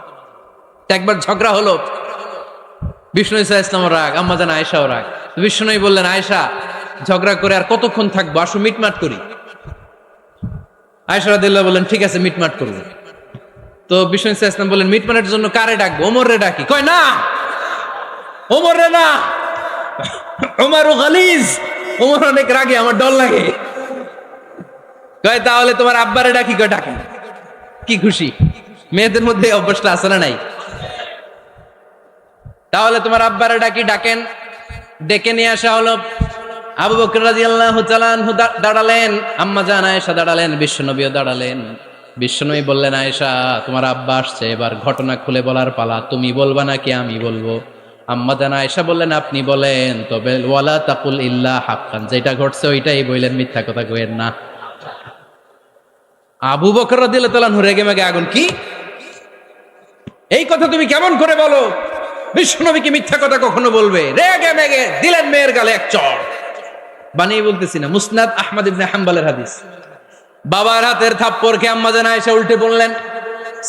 একবার ঝগড়া হলো, বিষ্ণু ইসা ইসলামের রাগ, আম্মাজান আয়েশাও রাগ। বিষ্ণুই বললেন, আয়েশা, ঝগড়া করে আর কতক্ষণ থাকবো, আসো মিটমাট করি। আয়েশা রাদিয়াল্লাহু বললেন, ঠিক আছে, মিটমাট করব। তো বিষ্ণু ইসা ইসলাম বললেন, মিটমাটের জন্য কারে ডাকবো? ওমর রে ডাকি। কয় না, ওমর রে না, ওমর গালিজ, ওমর অনেক রাগে, আমার ডর লাগে। কয় তাহলে তোমার আব্বারে ডাকি। কয় ডাকেন। কি খুশি! মেয়েদের মধ্যে অভ্যাসটা আছে না নাই? তাহলে তোমার আব্বারে ডাকি, ডাকেন। ডেকে নিয়ে আসা হলো। আবু বকর রাদিয়াল্লাহু তাআলা আনহু দাঁড়ালেন, আম্মাজান আয়েশা দাঁড়ালেন, বিশ্বনবীও দাঁড়ালেন। বিশ্বনবী বললেন, আয়েশা, তোমার আব্বা আসছে, এবার ঘটনা খুলে বলার পালা। তুমি বলবা নাকি আমি বলবো? আম্মাজান আয়েশা বললেন, আপনি বলেন। তবে ওয়ালা তাকুল ইল্লা হাক্কান, যেটা ঘটছে ওইটাই বললেন, মিথ্যা কথা কইেন না। আবু বকর রাদিয়াল্লাহু তাআলা আনহু রেগে মেগে আগুন। কি এই কথা তুমি কেমন করে বলো? বিশ্বনবী কি মিথ্যা কথা কখনো বলবে? রেগে মেগে দিলেন মেয়ের গালে এক চড়। বানিয়ে বলতেছি না, মুসনাদ আহমদ ইবনে হাম্বলের হাদিস। বাবার হাতের থাপ্পড় খেয়ে আম্মাজান আয়েশা উল্টে পড়লেন।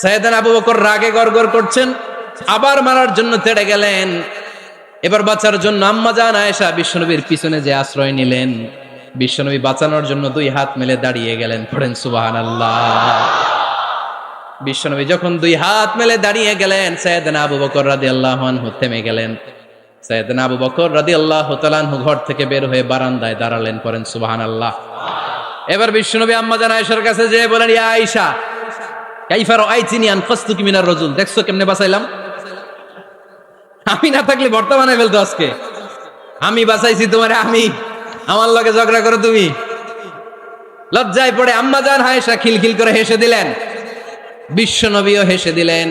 সাইয়েদনা আবু বকর রাগে গড়গড় করছেন, আবার মারার জন্য তেড়ে গেলেন। এবার বাঁচার জন্য আম্মা জান আয়েশা বিশ্বনবীর পিছনে যে আশ্রয় নিলেন, বিশ্বনবী বাঁচানোর জন্য দুই হাত মেলে দাঁড়িয়ে গেলেন। পড়েন সুবহানাল্লাহ। বিশ্বনবী যখন দুই হাত মেলে দাঁড়িয়ে গেলেন, সাইয়েদনা আবু বকর রাদিয়াল্লাহু আনহু থেমে গেলেন। সাইয়েদনা আবু বকর রাদিয়াল্লাহু তাআলা আনহু ঘর থেকে বের হয়ে বারান্দায় দাঁড়ালেন। পড়েন সুবহানাল্লাহ। এবার বিশ্বনবী আম্মা জান আয়েশার কাছে যেয়ে বলেন, ইয়া আয়েশা কাইফা রাআইতিনি আনকাসতুকি মিনার রাজুল, দেখছো কেমনে বাঁচাইলাম? আমি না থাকলে ভর্তা বানাই ফেলতো আজকে। আমি বাঁচাইছি তোমারে, আমি আমার লগে ঝগড়া করো তুমি। লজ্জায় পড়ে আম্মা জান আয়েশা খিলখিল করে হেসে দিলেন, বিশ্বনবীও হেসে দিলেন।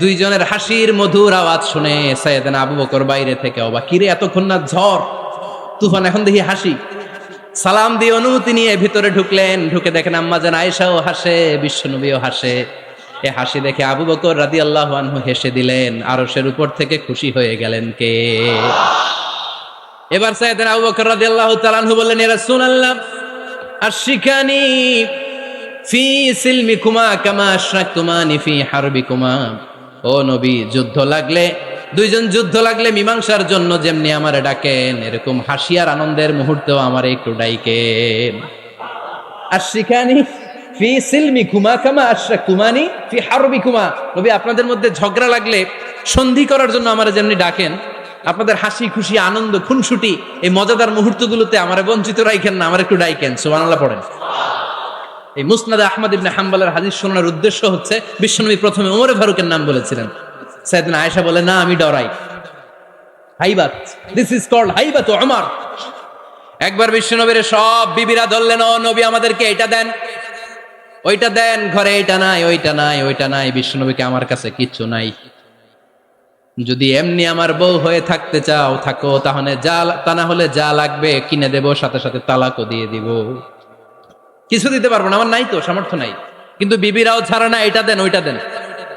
দুইজনের হাসির মধুর আওয়াজ শুনে সাইয়েদনা আবু বকর বাইরে থেকে অবাক, কিরে এতক্ষণ না ঝড় তুফান, এখন দেখি হাসি। সালাম দিয়ে অনুমতি নিয়ে ভিতরে ঢুকলেন। ঢুকে দেখেন আম্মা জান আয়েশাও হাসে, বিশ্বনবীও হাসে। এ হাসি দেখে আবু বকর রাদিয়াল্লাহু আনহু হেসে দিলেন। আরশের উপর থেকে খুশি হয়ে গেলেন কে? এবার সাইয়েদনা আবু বকর রাদিয়াল্লাহু তাআলা আনহু বললেন, ইয়া রাসূলুল্লাহ আশরিকানি ফি সিলমিকুমা কামা আশরাকতুমানি ফি হারবিকুমা। ও নবী, যুদ্ধ লাগলে, দুইজন যুদ্ধ লাগলে মীমাংসার জন্য যেমনি আমারে ডাকেন, এরকম হাসি আর আনন্দের মুহূর্তেও আমারে একটু ডাইকেন। আশরিকানি ফি সিলমিকুমা কামা আশরাকতুমানি ফি হারবিকুমা। নবী, আপনাদের মধ্যে ঝগড়া লাগলে সন্ধি করার জন্য আমারে যেমনি ডাকেন, আপনাদের হাসি খুশি আনন্দ খুনসুটি এই মজাদার মুহূর্তগুলোতে আমারে বঞ্চিত রাখেন না, আমার একটু ডাইকেন। সুবহানাল্লাহ পড়েন। এই মুসনাদে আহমদ ইবনে হাম্বলের হাদিস শোনার উদ্দেশ্য হচ্ছে, বিশ্বনবী প্রথমে ওমরে ফারুকের নাম বলেছিলেন। সাইয়েদনা আয়েশা বলে, না আমি ডরাই। হাইবাত, দিস ইজ কল্ড হাইবাত ওমর। একবার বিশ্বনবীর সব বিবিরা ধরলেন, ও নবী আমাদেরকে এটা দেন ওইটা দেন, ঘরে এটা নাই ওইটা নাই ওইটা নাই। বিশ্বনবীকে, আমার কাছে কিচ্ছু নাই, যদি এমনি আমার বউ হয়ে থাকতে চাও থাকো, তাহলে যা, তা না হলে যা লাগবে কিনে দেব, সাথে সাথে তালাকও দিয়ে দিব। কিছু দিতে পারবো না, আমার নাই তো, সামর্থ্য নাই। কিন্তু বিবিরাও ছাড়া না, এটা দেন ওইটা দেন।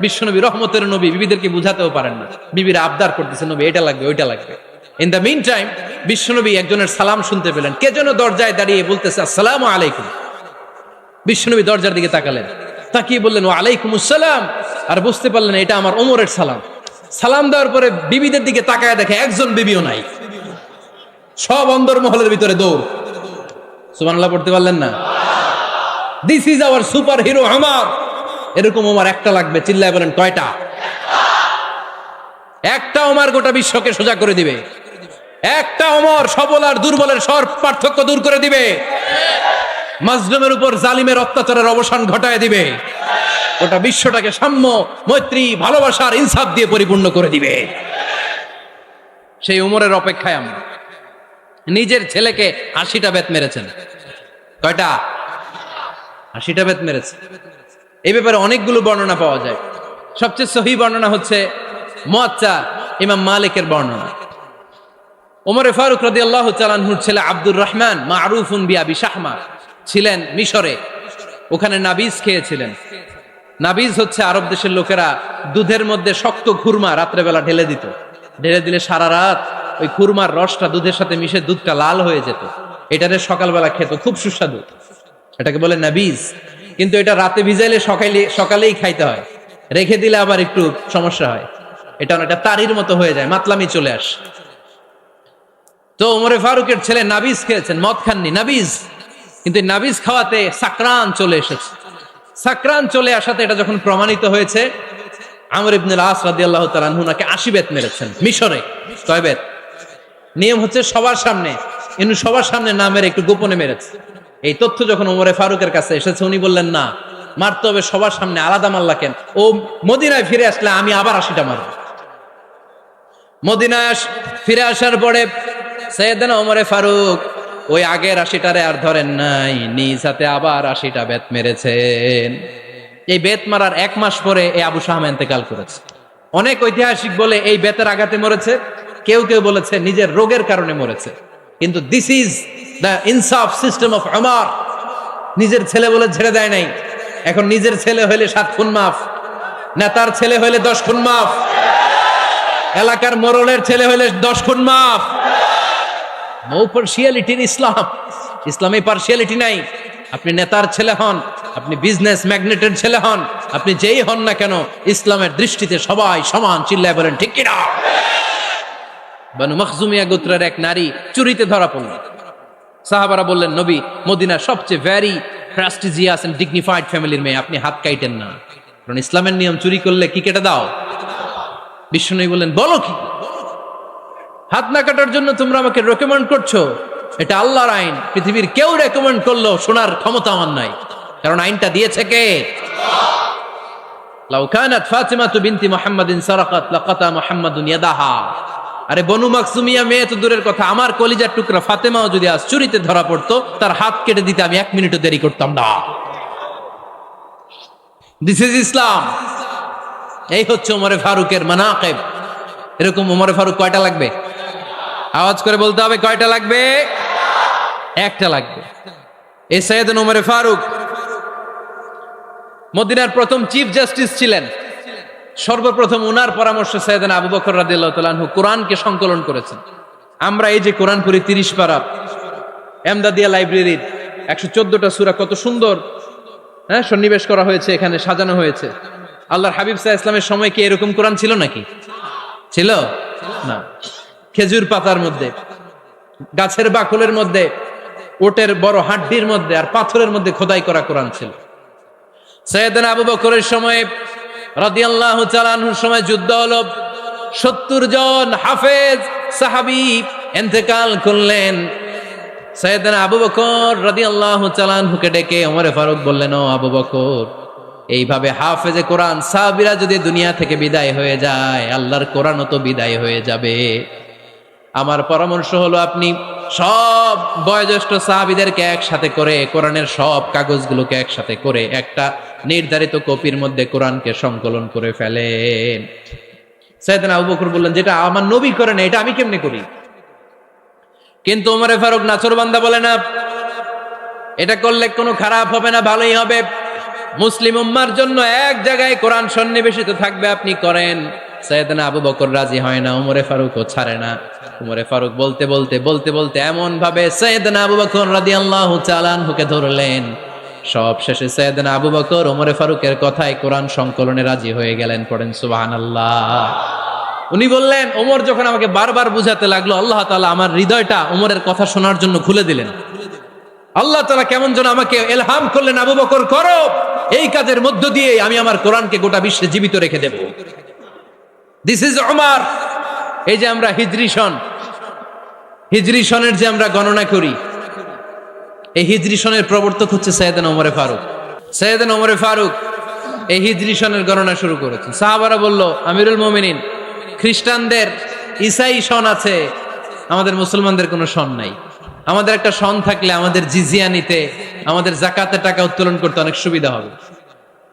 বিশ্বনবী রহমতের নবী, বিবিদেরকে বুঝাতেও পারেন না। বিবিরা আবদার করতেছে, নবী এটা লাগবে ওইটা লাগবে। ইন দ্য মিন টাইম বিশ্বনবী একজনের সালাম শুনতে পেলেন। কে যেন দরজায় দাঁড়িয়ে বলতেছে, আসসালামু আলাইকুম। বিশ্বনবী দরজার দিকে তাকালেন, তাকিয়ে বললেন, ওয়া আলাইকুমুস সালাম। আর বুঝতে পারলেন এটা আমার ওমরের সালাম। সালাম দেওয়ার পরে বিবিদের দিকে তাকায় দেখে একজন বিবিও নাই, সব অন্দরমহলের ভিতরে দৌড়। সুবহানাল্লাহ পড়তে পারলেন না? This is our super hero Omar. এরকম ওমর একটা লাগবে, চিল্লায় বলেন কয়টা? একটা ওমর গোটা বিশ্বকে সোজা করে দিবে। একটা ওমর সবল আর দুর্বলের সব পার্থক্য দূর করে দিবে। মাজলুমের উপর জালিমের অত্যাচারের অবসান ঘটায় দিবে। গোটা বিশ্বটাকে সাম্য, মৈত্রী, ভালোবাসার ইনসাফ দিয়ে পরিপূর্ণ করে দিবে। সেই উমরের অপেক্ষায় আমরা। নিজের ছেলেকে 80টা বেত মেরেছেন। কয়টা? 80টা বেত মেরেছে। এই ব্যাপারে অনেকগুলো বর্ণনা পাওয়া যায়। সবচেয়ে সহিহ বর্ণনা হচ্ছে মুয়াত্তা ইমাম মালিকের বর্ণনা। ওমরে ফারুক রাদিয়াল্লাহু তাআলা আনহুর ছেলে আব্দুর রহমান মারুফুন বিআবি শাহমা ছিলেন মিশরে। ওখানে নাবিজ খেয়েছিলেন। নাবিজ হচ্ছে আরব দেশের লোকেরা দুধের মধ্যে শক্ত খুরমা রাত্রেবেলা ঢেলে দিত। ঢেলে দিলে সারা রাত ওই খুরমার রসটা দুধের সাথে মিশে দুধটা লাল হয়ে যেত। এটারে সকালবেলা খেত, খুব সুস্বাদু। এটাকে বলে নাবিজ। কিন্তু এটা রাতে ভিজাইলে সকালেই খাইতে হয়, রেখে দিলে আবার একটু সমস্যা হয়। এটা অনেকটা তারির মতো হয়ে যায়, মাতলামি চলে আসে। তো ওমরে ফারুকের ছেলে নাবিজ খেয়েছেন, মদ খাননি, নাবিজ। কিন্তু নাবিজ খাওয়াতে সাকরান চলে এসেছে। সাকরান চলে আসাতে এটা যখন প্রমাণিত হয়েছে, আমর ইবনুল আস রাদিয়াল্লাহু তাআলা আনহু নাকি 80 বেত মেরেছেন মিশরে। কয় বেত? নিয়ম হচ্ছে সবার সামনে, কিন্তু সবার সামনে না মেরে একটু গোপনে মেরেছে। এই তথ্য যখন ওমরে ফারুকের কাছে এসেছে, উনি বললেন, না, মারতে হবে সবার সামনে, আলাদা মারলা কেন? ও মদিনায় ফিরে আসলে আমি আবার 80টা মারব। মদিনায় ফিরে আসার পরে সাইয়েদনা ওমরে ফারুক ওই আগের 80টারে আর ধরেন নাই, নিজ হাতে আবার 80টা বেত মেরেছেন। এই বেত মারার 1 মাস পরে এই আবু শাহমা ইন্তেকাল করেছে। অনেক ঐতিহাসিক বলে এই বেতের আঘাতে মরেছে, কেউ কেউ বলেছে নিজের রোগের কারণে মরেছে। কিন্তু দিস ইজ দ্য ইনসাফ সিস্টেম অফ ওমর। নিজের ছেলে বলে ছেড়ে দেয় নাই। এখন নিজের ছেলে হইলে 7 খুন মাফ, নেতার ছেলে হইলে 10 খুন মাফ, এলাকার মোড়লের ছেলে হইলে 10 খুন মাফ। নো পার্সিয়ালিটি ইন ইসলাম। ইসলামে পার্সিয়ালিটি নাই। আপনি নেতার ছেলে হন, আপনি বিজনেস ম্যাগনেটের ছেলে হন, আপনি যেই হন না কেন, ইসলামের দৃষ্টিতে সবাই সমান। চিল্লায় বলেন ঠিক কিনা? বানু মখজুমিয়া গোত্রের এক নারী চুরিতে ধরা পড়ল। সাহাবারা বললেন, নবী মদিনার সবচেয়ে ভেরি প্রেস্টিজিয়াস এন্ড ডিগনিফাইড ফ্যামিলির মেয়ে, আপনি হাত কাইটেন না, কারণ ইসলামের নিয়ম চুরি করলে কি কেটে দাও। বিশ্বনবী বললেন, বলো কি, হাত না কাটার জন্য তোমরা আমাকে রেকমেন্ড করছো? এটা আল্লাহর আইন, পৃথিবীর কেউ রেকমেন্ড করলো শোনার ক্ষমতা আমার নাই, কারণ আইনটা দিয়েছে কে? লাউ কানাত ফাতিমাতু বিনতি মুহাম্মাদিন সারাকাত লাকাতা মুহাম্মাদুন ইয়াদাহা। আরে বনু মাকসুমিয়া মেয়ে তো দূরের কথা, আমার কলিজার টুকরা ফাতেমাও যদি আজ চুরিতে ধরা পড়তো, তার হাত কেটে দিতে আমি 1 মিনিটও দেরি করতাম না। দিস ইজ ইসলাম। এই হচ্ছে ওমরে ফারুকের মানাকিব। এরকম ওমরে ফারুক কয়টা লাগবে? আওয়াজ করে বলতে হবে, কয়টা লাগবে? একটা লাগবে। এই সাইয়েদনা ওমরে ফারুক মদিনার প্রথম চিফ জাস্টিস ছিলেন। সর্বপ্রথম উনার পরামর্শে সাইয়েদনা আবু বকর রাদিয়াল্লাহু তাআলা আনহু কোরআনকে সংকলন করেছেন। আমরা এই যে কোরআন পড়ি 30 পারা, এমদাদিয়া লাইব্রেরির 114টা সূরা, কত সুন্দর সন্নিবেশ করা হয়েছে, এখানে সাজানো হয়েছে। আল্লাহর হাবিব সাল্লাল্লাহু আলাইহি ওয়াসাল্লামের সময় কি এরকম কোরআন ছিল নাকি? ছিল না। খেজুর পাতার মধ্যে, গাছের বাকলের মধ্যে, ওটের বড় হাড্ডির মধ্যে আর পাথরের মধ্যে খোদাই করা কোরআন ছিল। সাইয়েদনা আবু বকরের সময় রাদিয়াল্লাহু তাআলা আনহুর সময় যুদ্ধ হলো, 70 জন হাফেজ সাহাবী ইন্তেকাল করলেন। সাইয়েদনা আবু বকর রাদিয়াল্লাহু তাআলা আনহুকে ডেকে ওমরে ফারুক বললেন, ও আবু বকর, এইভাবে হাফেজে কোরআন সাহাবীরা যদি দুনিয়া থেকে বিদায় হয়ে যায়, আল্লাহর কোরআনও তো বিদায় হয়ে যাবে। আমার পরামর্শ হলো আপনি সব বয়োজ্যেষ্ঠ সাহাবীদেরকে একসাথে করে কোরআনের সব কাগজগুলোকে একসাথে করে একটা নির্ধারিত কপির মধ্যে কোরআনকে সংকলন করে ফেলেন। সাইয়েদনা আবু বকর বললেন, যেটা আমার নবী করেন এটা আমি কেমনে করি? কিন্তু ওমরে ফারুক নাছোড়বান্দা বলে না, এটা করলে কোনো খারাপ হবে না, ভালোই হবে। মুসলিম উম্মার জন্য এক জায়গায় কোরআন সন্নিবেশিত থাকবে, আপনি করেন। সাইয়েদনা আবু বকর রাজি হয় না, ওমরে ফারুকও ছাড়ে না। ওমরে ফারুক বলতে বলতে বলতে বলতে এমন ভাবে সাইয়েদনা আবু বকর রাদিয়াল্লাহু তাআলা আনহুকে ধরলেন, সব শেষে সাইয়েদনা আবু বকর ওমরে ফারুকের কথায় কোরআন সংকলনে রাজি হয়ে গেলেন। পড়েন সুবহানাল্লাহ। উনি বললেন, ওমর যখন আমাকে বারবার বুঝাতে লাগলো, আল্লাহ তাআলা আমার হৃদয়টা ওমরের কথা শোনার জন্য খুলে দিলেন। আল্লাহ তাআলা কেমন যেন আমাকে ইলহাম করলেন, আবু বকর করো, এই কাজের মধ্য দিয়ে আমি আমার কোরআনকে গোটা বিশ্বে জীবিত রেখে দেব। This is Omar. এই যে আমরা হিজরি সনের যে আমরা গণনা করি, এই হিজরি সনের প্রবর্তক হচ্ছে সাইয়েদনা ওমরে ফারুক। সাইয়েদনা ওমরে ফারুক এই হিজরি সনের গণনা শুরু করেছেন। সাহাবারা বলল, আমিরুল মুমিনিন, খ্রিস্টানদের ঈসাই সন আছে, আমাদের মুসলমানদের কোনো সন নাই। আমাদের একটা সন থাকলে আমাদের জিজিয়া নিতে, আমাদের যাকাতের টাকা উত্তোলন করতে অনেক সুবিধা হবে।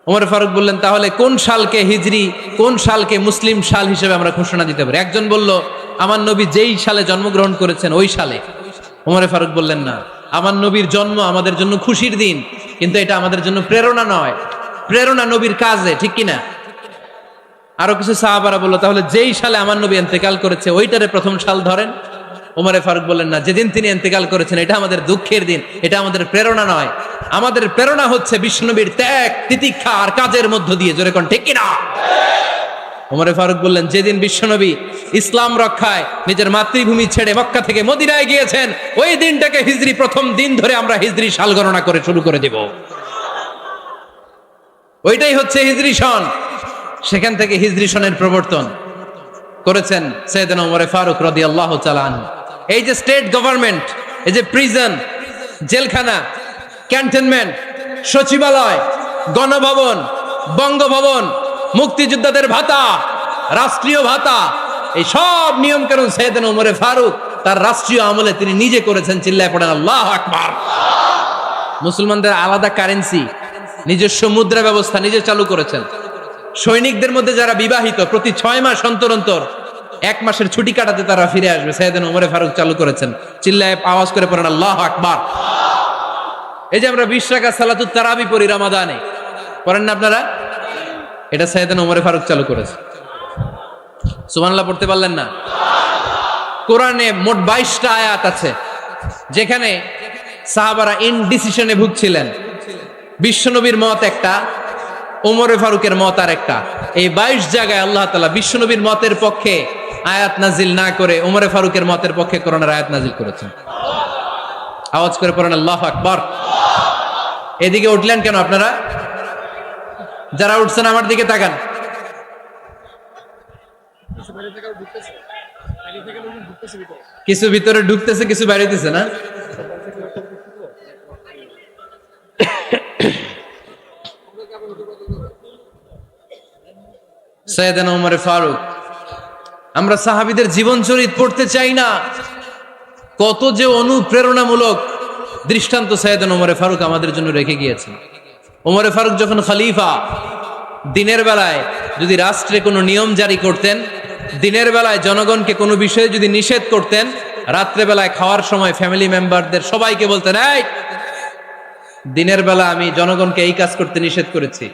ওমর ফারুক বললেন, তাহলে কোন সালকে হিজরি, কোন সালকে মুসলিম সাল হিসেবে আমরা ঘোষণা দিতে পারি? একজন বলল, আমার নবী যেই সালে জন্মগ্রহণ করেছেন ওই সালে। ওমর ফারুক বললেন, না, আমার নবীর জন্ম আমাদের জন্য খুশির দিন, কিন্তু এটা আমাদের জন্য প্রেরণা নয়, প্রেরণা নবীর কাজে, ঠিক কিনা? আরো কিছু সাহাবারা বলল, তাহলে যেই সালে আমার নবী ইন্তেকাল করেছে ওইটারে প্রথম সাল ধরেন। ওমরে ফারুক বললেন, না, যেদিন তিনি ইন্তেকাল করেছেন এটা আমাদের দুঃখের দিন, এটা আমাদের প্রেরণা নয়। আমাদের প্রেরণা হচ্ছে বিশ্বনবীর ত্যাগ, তিতিক্ষা আর কাজের মধ্য দিয়ে। জোরে কোন ঠিক কিনা? ওমরে ফারুক বললেন, যেদিন বিশ্বনবী ইসলাম রক্ষায় নিজের মাতৃভূমি ছেড়ে মক্কা থেকে মদিনায় গিয়েছেন, ওই দিনটাকে হিজরি প্রথম দিন ধরে আমরা হিজরি সাল গণনা করে শুরু করে দেব। ওইটাই হচ্ছে হিজরি সন। সেখান থেকে হিজরি সনের প্রবর্তন করেছেন সাইয়েদনা ওমরে ফারুক রাদিয়াল্লাহু তাআলা আনহু। এই যে স্টেট গভর্নমেন্ট, এই যে প্রিজন, জেলখানা, ক্যান্টনমেন্ট, সচিবালয়, গণভবন, বঙ্গভবন, মুক্তিযোদ্ধাদের ভাতা, রাষ্ট্রীয় ভাতা, এই সব নিয়ম কানুন সাইয়েদনা ওমরে ফারুক তার রাষ্ট্রীয় আমলে তিনি নিজে করেছেন। চিল্লায় পড়েন আল্লাহু আকবার। মুসলমানদের আলাদা কারেন্সি, নিজস্ব মুদ্রা ব্যবস্থা নিজে চালু করেছেন। সৈনিকদের মধ্যে যারা বিবাহিত, প্রতি 6 মাস অন্তর অন্তর 1 মাসের ছুটি কাটাতে তারা ফিরে আসবে, সাইয়েদনা ওমরে ফারুক চালু করেছেন। চিল্লায় আওয়াজ করে পড়েন আল্লাহু আকবার। এই যে আমরা 20 রাকাত সালাতুত তারাবি পড়ি রমাদানে, পড়েন না আপনারা? এটা সাইয়েদনা ওমরে ফারুক চালু করেছে। সুবহানাল্লাহ পড়তে পারলেন না? কোরআনে মোট 22টা আয়াত আছে যেখানে সাহাবারা ইনডিসিশনে ভুগছিলেন। বিশ্বনবীর মত একটা, ওমরে ফারুকের মত আর একটা। এই 22 জায়গায় আল্লাহ তাআলা বিশ্বনবীর মতের পক্ষে আয়াত নাজিল না করে ওমরে ফারুকের মতের পক্ষে করোনার আয়াত নাজিল করেছেন। আওয়াজ করে পড়েন আল্লাহু আকবার। এদিকে উঠলেন কেন আপনারা? যারা উঠছেন আমার দিকে তাকান। কিছু ভিতরে ঢুকতেছে, কিছু বাইরেতেছে না? সাইয়েদনা ওমর ফারুক, আমরা সাহাবীদের জীবন চরিত পড়তে চাই না, কত যে অনুপ্রেরণামূলক দৃষ্টান্ত সাইয়েদনা ওমর ফারুক আমাদের জন্য রেখে গিয়েছেন। ওমর ফারুক যখন খলিফা, দিনের বেলায় যদি রাষ্ট্রে কোনো নিয়ম জারি করতেন, দিনের বেলায় জনগণকে কোনো বিষয়ে যদি নিষেধ করতেন, রাত্রে বেলায় খাওয়ার সময় ফ্যামিলি মেম্বারদের সবাইকে বলতেন, এই দিনের বেলা আমি জনগণকে এই কাজ করতে নিষেধ করেছি,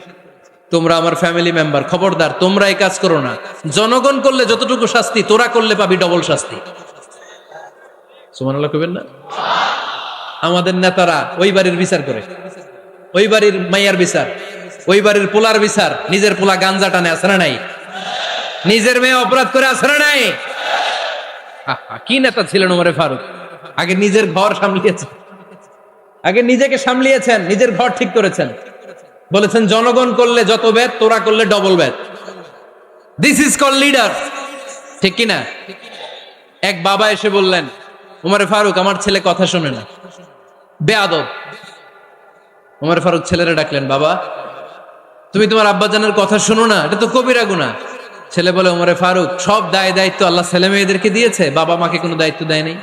তোমরা আমার ফ্যামিলি মেম্বার, খবরদার তোমরা এই কাজ করো না। জনগণ করলে যতটুকু শাস্তি, তোরা করলে পাবি ডবল শাস্তি। সুবহানাল্লাহ কইবেন না? আমাদের নেতারা ওই বাড়ির বিচার করে, ওই বাড়ির মাইয়ার বিচার, ওই বাড়ির পোলার বিচার, নিজের পোলা গাঞ্জা টানে, আছে না নাই? নিজের মেয়ে অপরাধ করে, আছে না নাই? কি নেতা ছিলেন ওমর ফারুক! আগে নিজের ঘর সামলিয়েছেন, আগে নিজেকে সামলিয়েছেন, নিজের ঘর ঠিক করেছেন। বলেছেন জনগণ করলে যত বেদ, তোরা করলে double Veda. This is call leader, ঠিক কিনা? এক বাবা এসে বললেন, ওমর ফারুক আমার ছেলে কথা শোনে না, বেয়াদব। ওমর ফারুক ছেলেরা ডাকলেন, বাবা তুমি তোমার আব্বাজানের কথা শোনো না, এটা তো কবিরা গুনাহ। ছেলে বলে, ওমর ফারুক সব দায় দায়িত্ব আল্লাহ ছেলে মেয়েদেরকে দিয়েছে, বাবা মাকে কোনো দায়িত্ব দেয় নাই।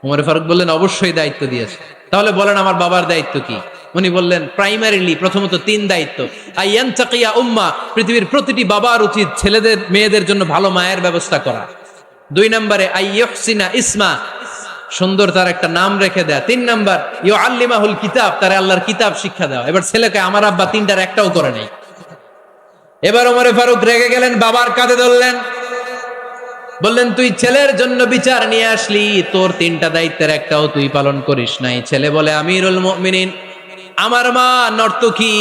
ওমর ফারুক বললেন, অবশ্যই দায়িত্ব দিয়েছে। তাহলে বলেন আমার বাবার দায়িত্ব কি? উনি বললেন, প্রাইমারিলি প্রথমত 3 দায়িত্ব। আইয়ান তাকিয়া উম্মা, পৃথিবীর প্রতিটি বাবার উচিত ছেলেদের মেয়েদের জন্য ভালো মায়ের ব্যবস্থা করা। 2 নম্বরে আইয়ুহসিনা ইসমা, সুন্দর তার একটা নাম রেখে দেয়া। 3 নাম্বার ইউআল্লিমাহুল কিতাব, তার আল্লাহর কিতাব শিক্ষা দেওয়া। এবার ছেলেকে আমার আব্বা 3টার একটাও করে নাই। এবার ওমর ফারুক রেগে গেলেন, বাবার কাঁধে ধরলেন, বললেন তুই ছেলের জন্য বিচার নিয়ে আসলি, তোর 3টা দায়িত্বের একটাও তুই পালন করিস নাই। ছেলে বলে, আমিরুল মুমিনিন আমার মা নর্তকী,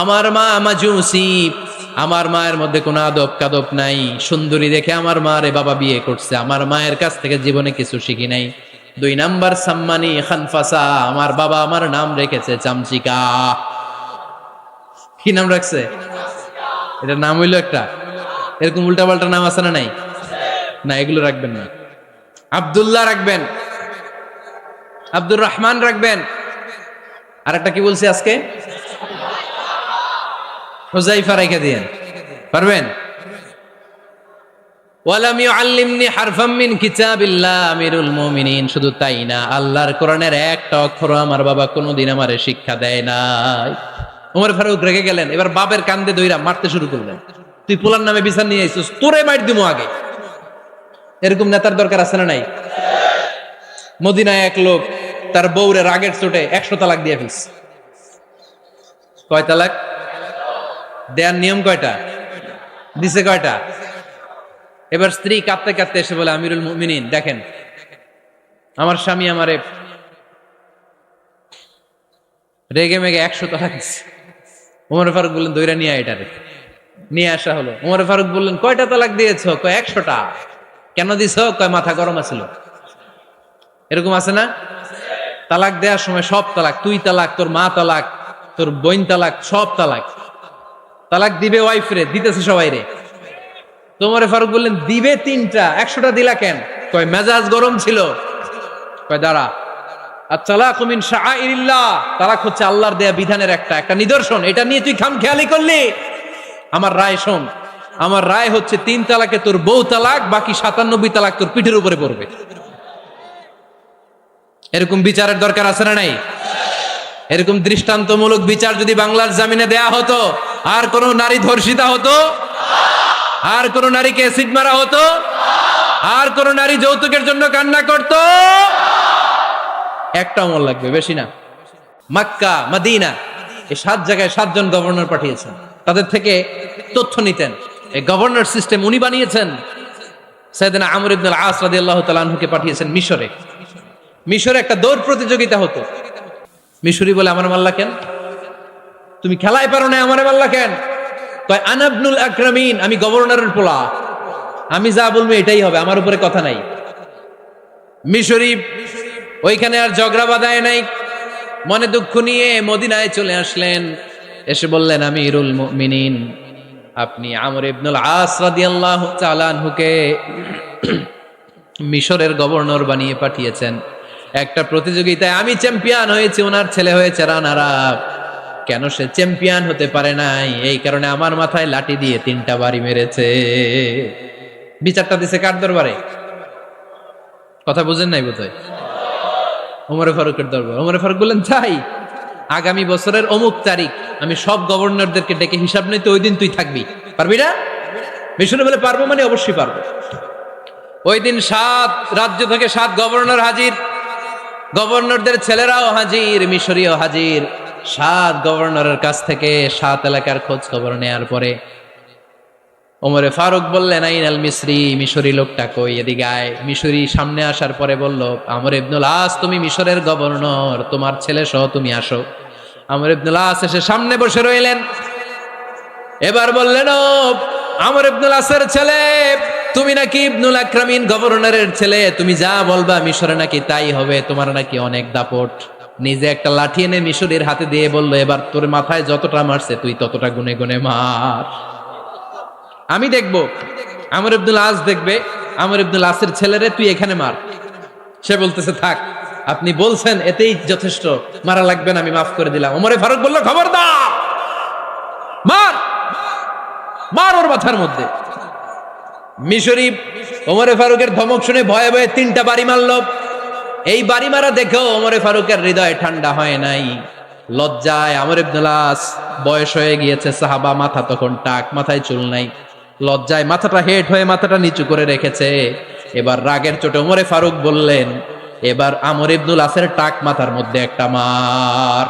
আমার মা মাজুসি, আমার মায়ের মধ্যে কোনো আদব কাদব নাই, সুন্দরী দেখে আমার মা রে বাবা বিয়ে করছে, আমার মায়ের কাছ থেকে জীবনে কিছু শিখি নাই। 2 নাম্বার সাম্মানি খানফাসা, আমার বাবা আমার নাম রেখেছে চামচিকা। কি নাম রাখছে? এটা নাম হইলো একটা, এরকম উল্টাপাল্টা নাম আছে না নাই? না, এগুলো রাখবেন না। আব্দুল্লাহ রাখবেন, আব্দুর রহমান রাখবেন, আর একটা কি বলছি আজকে? হুযায়ফা রেখে দিয়েন, পারবেন? ওয়ালাম ইউআল্লিমনি হারফাম মিন কিতাবিল্লাহ, আমিরুল মুমিনিন শুধু তাই না, আল্লাহর কোরআনের একটা অক্ষর আমার বাবা কোনোদিন আমারে শিক্ষা দেয় নাই। ওমর ফারুক রেগে গেলেন, এবার বাবের কান্দে ধইরা মারতে শুরু করলেন, তুই পোলার নামে বিচার নিয়ে আইছিস, তোরে মার দিমু আগে। এরকম নেতার দরকার আছে না নাই? মদিনায় এক লোক তার বউরে রাগের চোটে 100 তালাক দিয়ে ফেলছে। কয় তালাক দেয়ার নিয়ম কয়টা? দিছে কয়টা? এবার স্ত্রী কাঁদতে কাঁদতে এসে বলে, আমিরুল মুমিনিন দেখেন, আমার স্বামী আমারে রেগে মেগে 100 তালাক দিচ্ছে। ওমর ফারুক বললেন, দইরা নিয়ে এটারে। নিয়ে আসা হলো। ওমর ফারুক বললেন, কয়টা তালাক দিয়েছো? কয় 100টা। কেন দিছো? কয় মাথা গরম আছিল। এরকম আছে না? তালাক দেওয়ার সময় সব তালাক, তুই তালাক, তোর মা তালাক, তোর বোন তালাক, সব তালাক। তালাক দিবে ওয়াইফ রে, দিতেছে সবাই রে। ওমর ফারুক বললেন, দিবে 3টা, 100টা দিলা কেন? কয় মেজাজ গরম ছিল। কয় দাঁড়া, আত-তালাকু মিন শাআইরিল্লাহ, তালাক হচ্ছে আল্লাহর দেয়া বিধানের একটা নিদর্শন, এটা নিয়ে তুই খামখেয়ালি করলি। আমার রায় শোন, আমার রায় হচ্ছে 3 তালাকে তোর বউ তালাক, বাকি 97 তালাক তোর পিঠের উপরে পড়বে। এরকম বিচারের দরকার আছে না নাই? এরকম দৃষ্টান্তমূলক বিচার যদি বাংলার জমিনে দেয়া হতো, আর কোন নারী ধর্ষিতা হতো? আর কোন নারীকে অ্যাসিড মারা হতো? আর কোন নারী যৌতুকের জন্য কান্না করত? একটা আমল লাগবে, বেশি না। মক্কা, মদিনা, এই 7 জায়গায় 7 জন গভর্নর পাঠিয়েছেন, তাদের থেকে তথ্য নিতেন। এই গভর্নর সিস্টেম উনি বানিয়েছেন। সাইয়েদনা আমর ইবনে আল-আস রাদিয়াল্লাহু তাআলা আনহুকে পাঠিয়েছেন মিশরে। মিশরে একটা দৌড় প্রতিযোগিতা হতো। মিশরি বলে, আমার মাল্লা কেন? তুমি খেলায় পারো না, আমারে মাল্লা কেন? কয় আনা ইবনুল আকরামিন, আমি গভর্নরের পোলা। আমি যা বলবো এটাই হবে, আমার উপরে কথা নাই। মিশরি ওইখানে আর ঝগড়া বাঁধায় নাই, মনে দুঃখ নিয়ে মদিনায় চলে আসলেন। এসে বললেন, আমিরুল মুমিনিন, আপনি আমর ইবনুল আস রাদিয়াল্লাহু তাআলা আনহুকে মিশরের গভর্নর বানিয়ে পাঠিয়েছেন। একটা প্রতিযোগিতায় আমি চ্যাম্পিয়ন হয়েছি, ওনার ছেলে হয়েছে রানার আপ। কেন সে চ্যাম্পিয়ন হতে পারে নাই? এই কারণে আমার মাথায় লাঠি দিয়ে 3টা বাড়ি মেরেছে। বিচারটা দিছে কার দরবারে? কথা বুঝেন নাই বোধহয়? ওমর ফারুকের দরবার। ওমর ফারুক বললেন, যাই, আগামী বছরের অমুক তারিখ আমি সব গভর্নরদেরকে ডেকে হিসাব নিতে, ওই দিন তুই থাকবি, পারবি না? মিশনে বলে, পারবো মানে অবশ্যই পারবো। ওই দিন 7 রাজ্য থেকে 7 গভর্নর হাজির, গভর্নরদের ছেলেরাও হাজির, মিশরীয় হাজির। 7 গভর্নরের কাছ থেকে 7 এলাকার খোঁজ খবর নেয়ার পরে ওমরে ফারুক বললেন, আইনাল মিসরি, মিশরি লোকটা কই, এদিকে আয়। মিশরি সামনে আসার পরে বলল, আমর ইবনুল আস, তুমি মিশরের গভর্নর, তোমার ছেলে সহ তুমি আসো। আমর ইবনুল আস এসে সামনে বসে রইলেন। এবার বললেন, ও আমর ইবনুল আসের ছেলে, তুমি নাকি ইবনুল আকরামিন গভর্নরের ছেলে, তুমি যা বলবা মিশরে নাকি তাই হবে, তোমার নাকি অনেক দাপট। নিজে একটা লাঠি এনে মিশরীর হাতে দিয়ে বলল, এবার তোর মাথায় যতটা মারছে তুই ততটা গুনে গুনে মার, আমি দেখবো। আমর ইবনুল আস দেখবে, আমর ইবনুল আসের ছেলেরে তুই এখানে মার। সে বলতেছে, থাক, আপনি বলছেন এতেই যথেষ্ট, মারা লাগবে না, আমি মাফ করে দিলাম। ওমরে ফারুক বলল, খবরদার, মার, মার ওর মাথার মধ্যে। মিশরি ওমরে ফারুকের ধমক শুনে ভয়ে ভয়ে 3টা বাড়ি মারল। এই বাড়ি মারা দেখেও ওমরে ফারুকের হৃদয় ঠান্ডা হয় নাই। লজ্জায় আমর ইবনুল আস, বয়স হয়ে গিয়েছে সাহাবা, মাথা তখন টাক, মাথায় চুল নাই, লজ্জায় মাথাটা হেট হয়ে মাথাটা নিচু করে রেখেছে। এবার রাগের চোটে ওমরে ফারুক বললেন, এবার আমর ইবনুল আসের টাক মাথার মধ্যে একটা মার,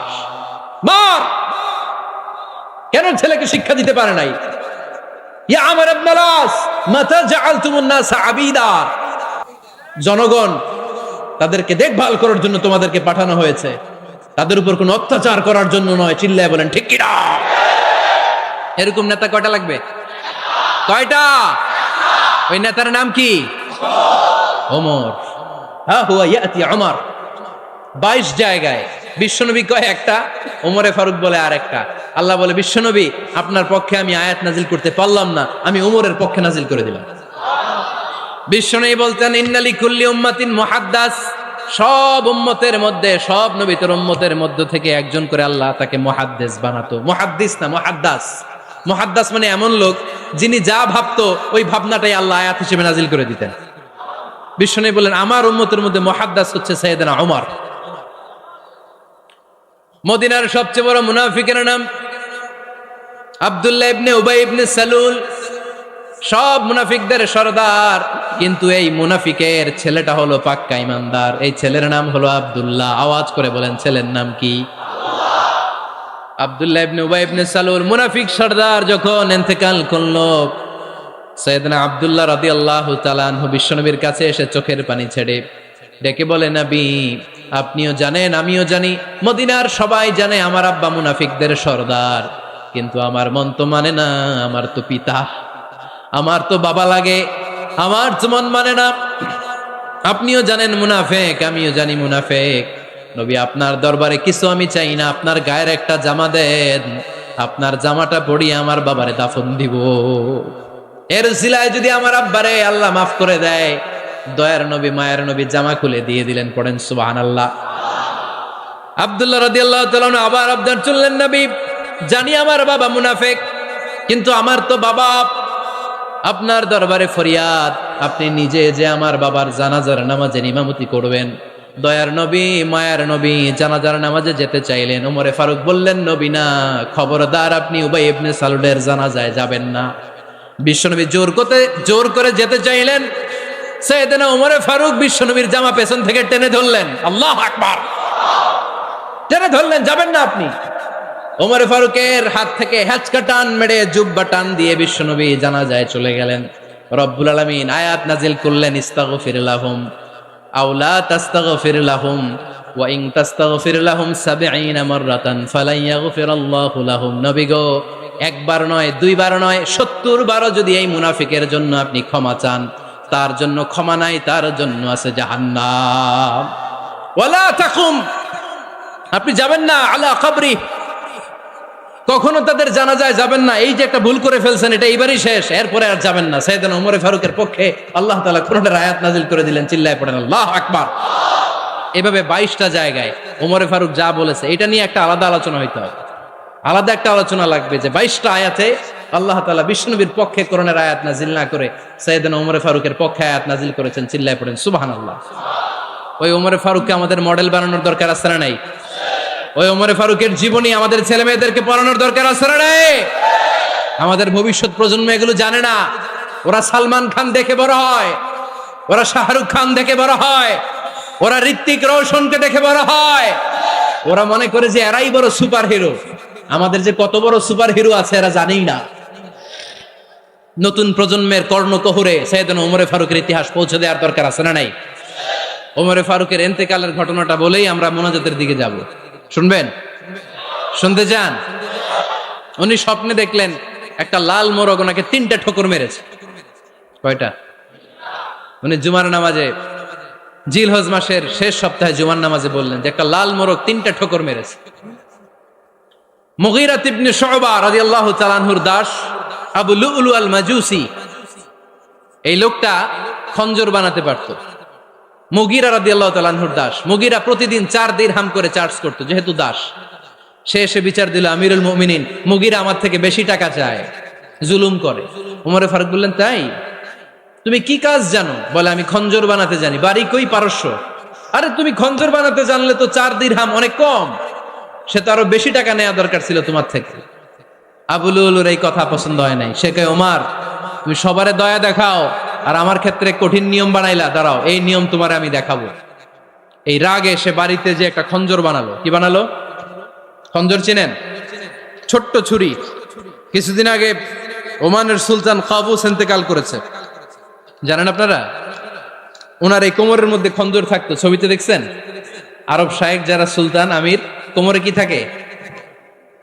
মার। কেন ছেলেকে শিক্ষা দিতে পারে নাই? ইয়া আমর ইবনুল আস, মাতা জাআলতুমুন নাস আবিদা, জনগণ তাদেরকে দেখভাল করার জন্য তোমাদেরকে পাঠানো হয়েছে, তাদের উপর কোনো অত্যাচার করার জন্য নয়। চিল্লায় বলেন ঠিক কি না? এরকম নেতা কয়টা লাগবে? কয়টা? ওই নেতার নাম কি? ওমর। হ্যাঁ, হুয়া ইয়াতি ওমর। 22 জায়গায় বিশ্বনবী কয় একটা, ওমরে ফারুক বলে আর একটা। আল্লাহ বলে, বিশ্বনবী, আপনার পক্ষে আমি আয়াত নাজিল করতে পারলাম না, আমি ওমরের পক্ষে নাজিল করে দিলাম। বিশ্বনবী বলতেন, ইন্নালি কুল্লি উম্মাতিন মুহাদ্দাস, সব উম্মতের মধ্যে, সব নবীর উম্মতের মধ্য থেকে একজন করে আল্লাহ তাকে মুহাদ্দিস বানাতো। মুহাদ্দিস না, মুহাদ্দাস। মুহাদ্দাস মানে এমন লোক যিনি যা ভাবতো ওই ভাবনাটাই আল্লাহ আয়াত হিসেবে নাজিল করে দিতেন। বিশ্বনবী বলেন, আমার উম্মতের মধ্যে মুহাদ্দাস হচ্ছে সাইয়েদনা ওমর। মদিনার সবচেয়ে বড় মুনাফিকের নাম আব্দুল্লাহ ইবনে উবাই ইবনে সালুল, সব মুনাফিকদের সরদার। কিন্তু এই মুনাফিকের ছেলেটা হলো পাক্কা ইমানদার। এই ছেলের নাম হলো আব্দুল্লাহ। আওয়াজ করে বলেন, ছেলের নাম কি? আব্দুল্লাহ ইবনে উবাই ইবনে সালুল, মুনাফিক সরদার, যখন ইন্তেকাল করলো, সাইয়েদনা আব্দুল্লাহ রাদিয়াল্লাহু তাআলা আনহু বিশ্বনবীর কাছে এসে চোখের পানি ছেড়ে ডেকে বলে, নবী, আপনিও জানেন, আমিও জানি, মদিনার সবাই জানে আমার আব্বা মুনাফিকদের সরদার, কিন্তু আমার মন তো মানে না, আমার তো পিতা, আমার তো বাবা লাগে, আমার তো মন মানে না। আপনিও জানেন মুনাফিক, আমিও জানি মুনাফিক। নবী, আপনার দরবারে কিছু আমি চাই না, আপনার গায়ের একটা জামা দেন, আপনার জামাটা পরিয়ে আমার বাবারে দাফন দিব। এর সিলায় যদি আমার আব্বারে আল্লাহ মাফ করে দেয়, দয়ার নবী, মায়ের নবী জামা খুলে দিয়ে দিলেন। পড়েন সুবহানাল্লাহ। আব্দুল্লাহ রাদিয়াল্লাহু তাআলা আবার আবদার চললেন, নবী, জানি আমার বাবা মুনাফিক, কিন্তু আমার তো বাবা, আপনার দরবারে ফরিয়াদ, আপনি নিজে যে আমার বাবার জানাজার নামাজের ইমামতি করবেন। দয়ার নবী, মায়ার নবী জানাজার নামাজে যেতে চাইলেন। ওমরে ফারুক বললেন, নবী না, খবরদার, আপনি উবাই ইবনে সালুলের জানাজায় যাবেন না। বিশ্বনবী জোর করে যেতে চাইলেন। সাইয়েদনা ওমরে ফারুক বিশ্বনবীর জামা পেছন থেকে টেনে ধরলেন। আল্লাহু আকবার। টেনে ধরলেন, যাবেন না আপনি। ওমরে ফারুকের হাত থেকে হ্যাচকা টান মেরে জুব্বা টান দিয়ে বিশ্বনবী জানাজায় চলে গেলেন। রব্বুল আলামিন আয়াত নাজিল করলেন, ইস্তাগফির লাহুম আও লা তাস্তাগফির লাহুম ওয়া ইন তাস্তাগফির লাহুম 70 মাররাতান ফালান ইয়াগফিরাল্লাহু লাহুম। নবী গো, একবার নয়, দুইবার নয়, 70 বারও যদি এই মুনাফিকের জন্য আপনি ক্ষমা চান, তার জন্য ক্ষমা নাই, তার জন্য আছে জাহান্নাম। ওয়ালা তাকুম, আপনি যাবেন না আলা কবরি, কখনো তাদের জানাজায় যাবেন না। এই যে একটা ভুল করে ফেলছেন, এটা এইবারই শেষ, এরপরে আর যাবেন না। সাইয়েদনা ওমর ফারুকের পক্ষে আল্লাহ তাআলা কোরআনের আয়াত নাযিল করে দিলেন, চিল্লায় পড়েন আল্লাহু আকবার। এভাবে 22টা জায়গায় ওমর ফারুক যা বলেছে, এটা নিয়ে একটা আলাদা আলোচনা হইতে হবে, আলাদা একটা আলোচনা লাগবে যে 22টা আয়াতে আল্লাহ তাআলা বিশ্বনবীর পক্ষে কোরআনের আয়াত নাযিল না করে সাইয়েদনা ওমর ফারুকের পক্ষে আয়াত নাযিল করেছেন, চিল্লায় পড়েন সুবহানাল্লাহ। ওই ওমর ফারুককে আমাদের মডেল বানানোর দরকার আছে না নাই? ওই ওমর ফারুকের জীবনী আমাদের ছেলে মেয়েদেরকে পড়ানোর দরকার আছে না নাই? আমাদের ভবিষ্যৎ প্রজন্ম এগুলো জানে না। ওরা সালমান খান দেখে বড় হয়, ওরা শাহরুখ খান দেখে বড় হয়, ওরা ঋত্বিক রোশনকে দেখে বড় হয়, ওরা মনে করে যে এরাই বড় সুপার হিরো। আমাদের যে কত বড় সুপার হিরো আছে এরা জানেই না। নতুন প্রজন্মের কর্ণকহুরে সাইয়েদনা ওমর ফারুকের ইতিহাস পৌঁছে দেওয়ার দরকার আছে না নাই? ওমর ফারুকের ইন্তেকালের ঘটনাটা বলেই আমরা মোনাজাতের দিকে যাব। শুনবেন? শুনতে চান? উনি স্বপ্নে দেখলেন একটা লাল মোরগ ওনাকে 3টা ঠোকর মেরেছে। কয়টা? উনি জুমার নামাজে, জিলহজ মাসের শেষ সপ্তাহে জুমার নামাজে বললেন যে একটা লাল মোরগ 3টা ঠোকর মেরেছে। মুগীরা ইবনে শুবা রাদিয়াল্লাহু তাআলা আনহুর দাস আবু লুলু আল মাজুসি, এই লোকটা খঞ্জর বানাতে পারত। মুগীরা রাদিয়াল্লাহু তাআলা আনহুর দাস। মুগীরা প্রতিদিন 4 দিরহাম করে চার্জ করত, যেহেতু দাস। সে এসে বিচার দিল, আমিরুল মুমিনিন, মুগীরা আমার থেকে বেশি টাকা চায়, জুলুম করে। ওমর ফারুক বললেন, তাই? তুমি কি কাজ জানো? বলে, আমি খঞ্জর বানাতে জানি। বাড়ি কই? পারস্য। আরে তুমি খঞ্জর বানাতে জানলে তো 4 দিরহাম অনেক কম, সে তো আরো বেশি টাকা নেওয়া দরকার ছিল তোমার থেকে। আবু লুলুর এই কথা পছন্দ হয় নাই। সে কয়, ওমর তুমি সবারে দয়া দেখাও আর আমার ক্ষেত্রে কঠিন নিয়ম বানাইলা, দাঁড়াও এই নিয়ম তোমারে আমি দেখাবো। এই রাগে সে বাড়িতে যে একটা খঞ্জর বানালো। কি বানালো? খঞ্জর চিনেন? ছোট্ট ছুরি। কিছুদিন আগে ওমানের সুলতান কাবুস ইন্তেকাল করেছে, জানেন আপনারা? ওনার এই কোমরের মধ্যে খঞ্জর থাকতো, ছবিতে দেখছেন? আরব শায়েখ যারা সুলতান, আমির, কোমরে কি থাকে?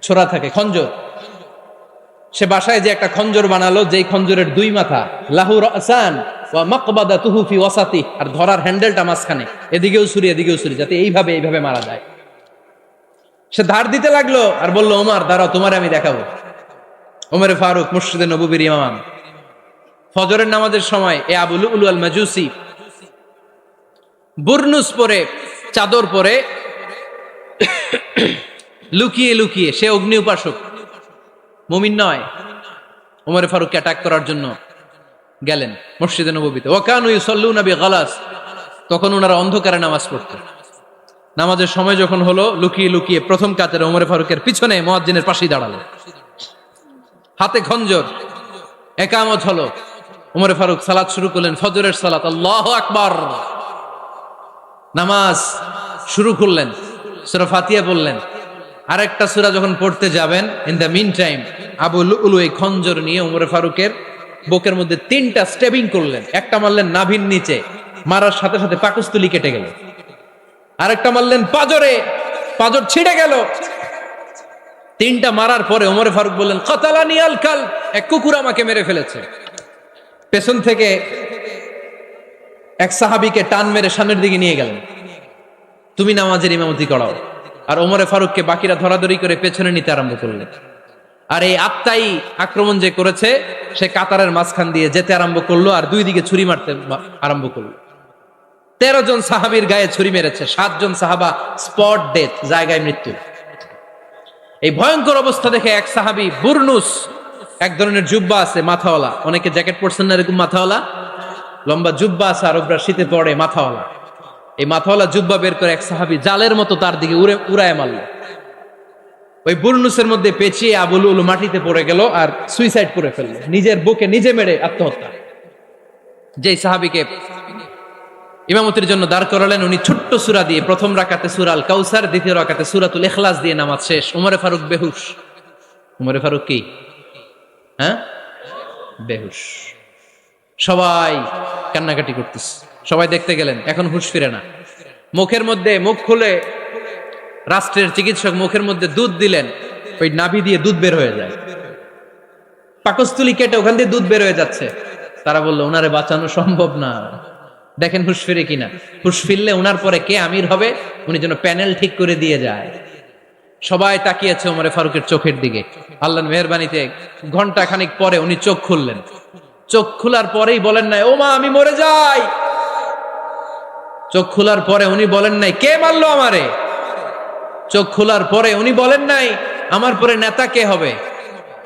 ছোরা থাকে, খঞ্জর। সে বাসায় যে একটা খঞ্জর বানালো, যেই খঞ্জরের 2 মাথা, লাহু রাসান ওয়া মাকবাদাতুহু ফি ওয়াসাতি, আর ধরার হ্যান্ডেলটা মাঝখানে, এদিকেও ছুরি এদিকেও ছুরি, যাতে এইভাবে মারা যায়। সে ধার দিতে লাগলো আর বলল, ওমর দাঁড়াও, তোমারে আমি দেখাবো। ওমর ফারুক মসজিদে নববীর ইমাম, ফজরের নামাজের সময় এ আবু লুলু আল মাজুসি বুরনুস পরে, চাদর পরে, লুকিয়ে লুকিয়ে, সে অগ্নি উপাসক, মুমিন নয়, ওমর ফারুককে অ্যাটাক করার জন্য গেলেন মসজিদে নববীতে। ওয়াকানু ইউসাল্লুনা বিগালাস, তখন ওনারা অন্ধকারে নামাজ পড়তেন। নামাজের সময় যখন হলো, লুকিয়ে লুকিয়ে প্রথম কাতারে ওমর ফারুকের পিছনে মুয়াজ্জিনের পাশেই দাঁড়ালো, হাতে খঞ্জর। একামত হলো, ওমর ফারুক সালাত শুরু করলেন, ফজরের সালাত, আল্লাহু আকবার। নামাজ শুরু করলেন, সূরা ফাতিহা বললেন। আরেকটা সূরা যখন পড়তে যাবেন, in the mean time Abu Lulu এই খঞ্জর নিয়ে ওমর ফারুকের বুকের মধ্যে 3টা স্টেবিং করলেন। একটা মারলেন নাভির নিচে, মারার সাথে সাথে পাকস্থলী কেটে গেল। আরেকটা মারলেন পাজরে, পাজর ছিঁড়ে গেল। 3টা মারার পরে ওমর ফারুক বললেন, কাতালানি আল কালব, এক কুকুর আমাকে মেরে ফেলেছে। পেছন থেকে এক সাহাবীকে টান মেরে সামনের দিকে নিয়ে গেলেন, তুমি নামাজের ইমামতি করাও। আর ওমর ফারুককে বাকিরা ধরাধরি করে পেছনে নিতে আরম্ভ করলেন। আর এই আত্মাই আক্রমণ যে করেছে, সে কাতারের মাঝখান দিয়ে যেতে আরম্ভ করলো আর 2 দিকে ছুরি মারতে আরম্ভ করলো। 13 জন সাহাবীর গায়ে ছুরি মেরেছে, 7 জন সাহাবা স্পট ডেথ, জায়গায় মৃত্যু। এই ভয়ঙ্কর অবস্থা দেখে এক সাহাবী বুরনুস, এক ধরনের জুব্বা আছে মাথাওয়ালা, অনেকে জ্যাকেট পরছেন না এরকম মাথাওয়ালা, লম্বা জুব্বা আছে আরবরা শীতে পরে মাথাওয়ালা, এই মাথাওয়ালা জুব্বা বের করে এক সাহাবী জালের মতো তার দিকে উড়ায় মারল। ওই বুরনুসের মধ্যে পেঁচিয়ে আবু লুলু মাটিতে পড়ে গেল আর সুইসাইড করে ফেলল, নিজের বুকে নিজে মেরে আত্মহত্যা। যেই সাহাবীকে ইমামতির জন্য দাঁড় করালেন, উনি ছোট্ট সূরা দিয়ে প্রথম রাকাতে সূরা আল কাউসার, দ্বিতীয় রাকাতে সূরাতুল ইখলাস দিয়ে নামাজ শেষ। ওমর ফারুক বেহুশ। ওমর ফারুক কি? বেহুশ। সবাই কান্নাকাটি করতেছে, সবাই দেখতে গেলেন, এখন হুঁশ ফিরে না। মুখের মধ্যে, মুখ খুলে রাষ্ট্রের চিকিৎসক মুখের মধ্যে দুধ দিলেন, ওই নাভি দিয়ে দুধ বের হয়ে যায়। পাকস্থলী কেটে ওখান দিয়ে দুধ বের হয়ে যাচ্ছে। তারা বললো ওনারে বাঁচানো সম্ভব না, দেখেন হুঁশ ফিরে কিনা। হুঁশ ফিরলে ওনার পরে কে আমির হবে, উনি যেন প্যানেল ঠিক করে দিয়ে যায়। সবাই তাকিয়েছে ওমরে ফারুকের চোখের দিকে। আল্লাহর মেহেরবানিতে ঘন্টা খানিক পরে উনি চোখ খুললেন। চোখ খোলার পরেই বলেন নাই ও মা আমি মরে যাই। চোখ খোলার পরে উনি বলেন নাই কে মারলো আমারে। চোখ খোলার পরে উনি বলেন নাই আমার পরে নেতা কে হবে।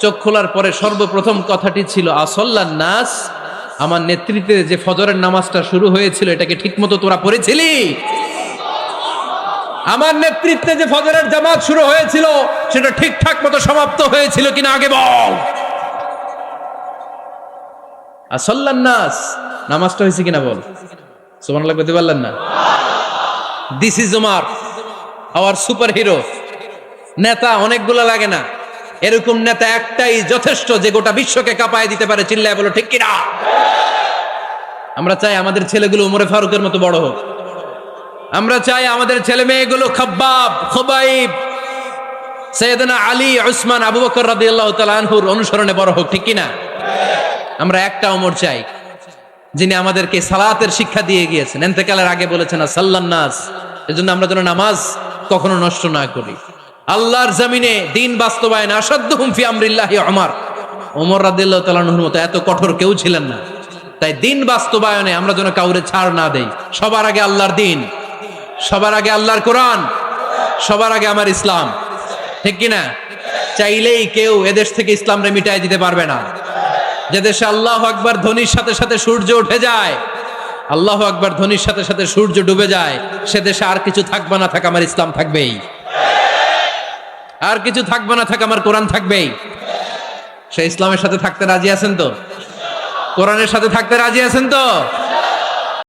চোখ খোলার পরে সর্বপ্রথম কথাটি ছিল আসল্লান নাস, আমার নেতৃত্বে যে ফজরের নামাজটা শুরু হয়েছিল এটাকে ঠিকমতো তোরা পড়েছিলি? আমার নেতৃত্বে যে ফজরের জামাত শুরু হয়েছিল সেটা ঠিকঠাক মতো সমাপ্ত হয়েছিল কিনা আগে বল। আসল্লান নাস, নামাজটা হয়েছে কিনা বল। সুবহানাল্লাহ বলতে পারলেন না? This is Umar, hour super hero. নেতা অনেকগুলো লাগে না, এরকম নেতা একটাই যথেষ্ট যে গোটা বিশ্বকে কাঁপায় দিতে পারে। চিল্লায় বলো ঠিক কিনা? আমরা চাই আমাদের ছেলেগুলো উমরে ফারুকের মতো বড় হোক। আমরা চাই আমাদের ছেলে মেয়েগুলো খাব্বাব, খুবাইব, সাইয়েদনা আলী, উসমান, আবু বকর রাদিয়াল্লাহু তাআলা আনহুর অনুসরণে বড় হোক। ঠিক কিনা? আমরা একটা ওমর চাই যিনি আমাদেরকে সালাতের শিক্ষা দিয়ে গিয়েছেন, ইন্তেকালের আগে বলেছেন সাল্লান নাস। এজন্য আমরা যেন নামাজ কখনো নষ্ট না করি। আল্লাহর জমিনে দিন বাস্তবায়নে আসাদ্দুহুম ফি আমরিল্লাহি ওমর রাদিয়াল্লাহু তাআলা আনহুর মতো এত কঠোর কেউ ছিলেন না। তাই দিন বাস্তবায়নে আমরা যেন কাউরে ছাড় না দেই। সবার আগে আল্লাহর দিন, সবার আগে আল্লাহর কোরআন, সবার আগে আমার ইসলাম। ঠিক কিনা? চাইলেই কেউ এদেশ থেকে ইসলামরে মিটাই দিতে পারবে না। যে দেশে আল্লাহু আকবার ধ্বনির সাথে সাথে সূর্য উঠে যায়, আল্লাহু আকবার ধ্বনির সাথে সাথে সূর্য ডুবে যায়, সে দেশে আর কিছু থাকবে না থাক আমার ইসলাম থাকবেই, আর কিছু থাকবে না থাক আমার কোরআন থাকবেই। সে ইসলামের সাথে থাকতে রাজি আছেন তো? কোরআনের সাথে থাকতে রাজি আছেন তো?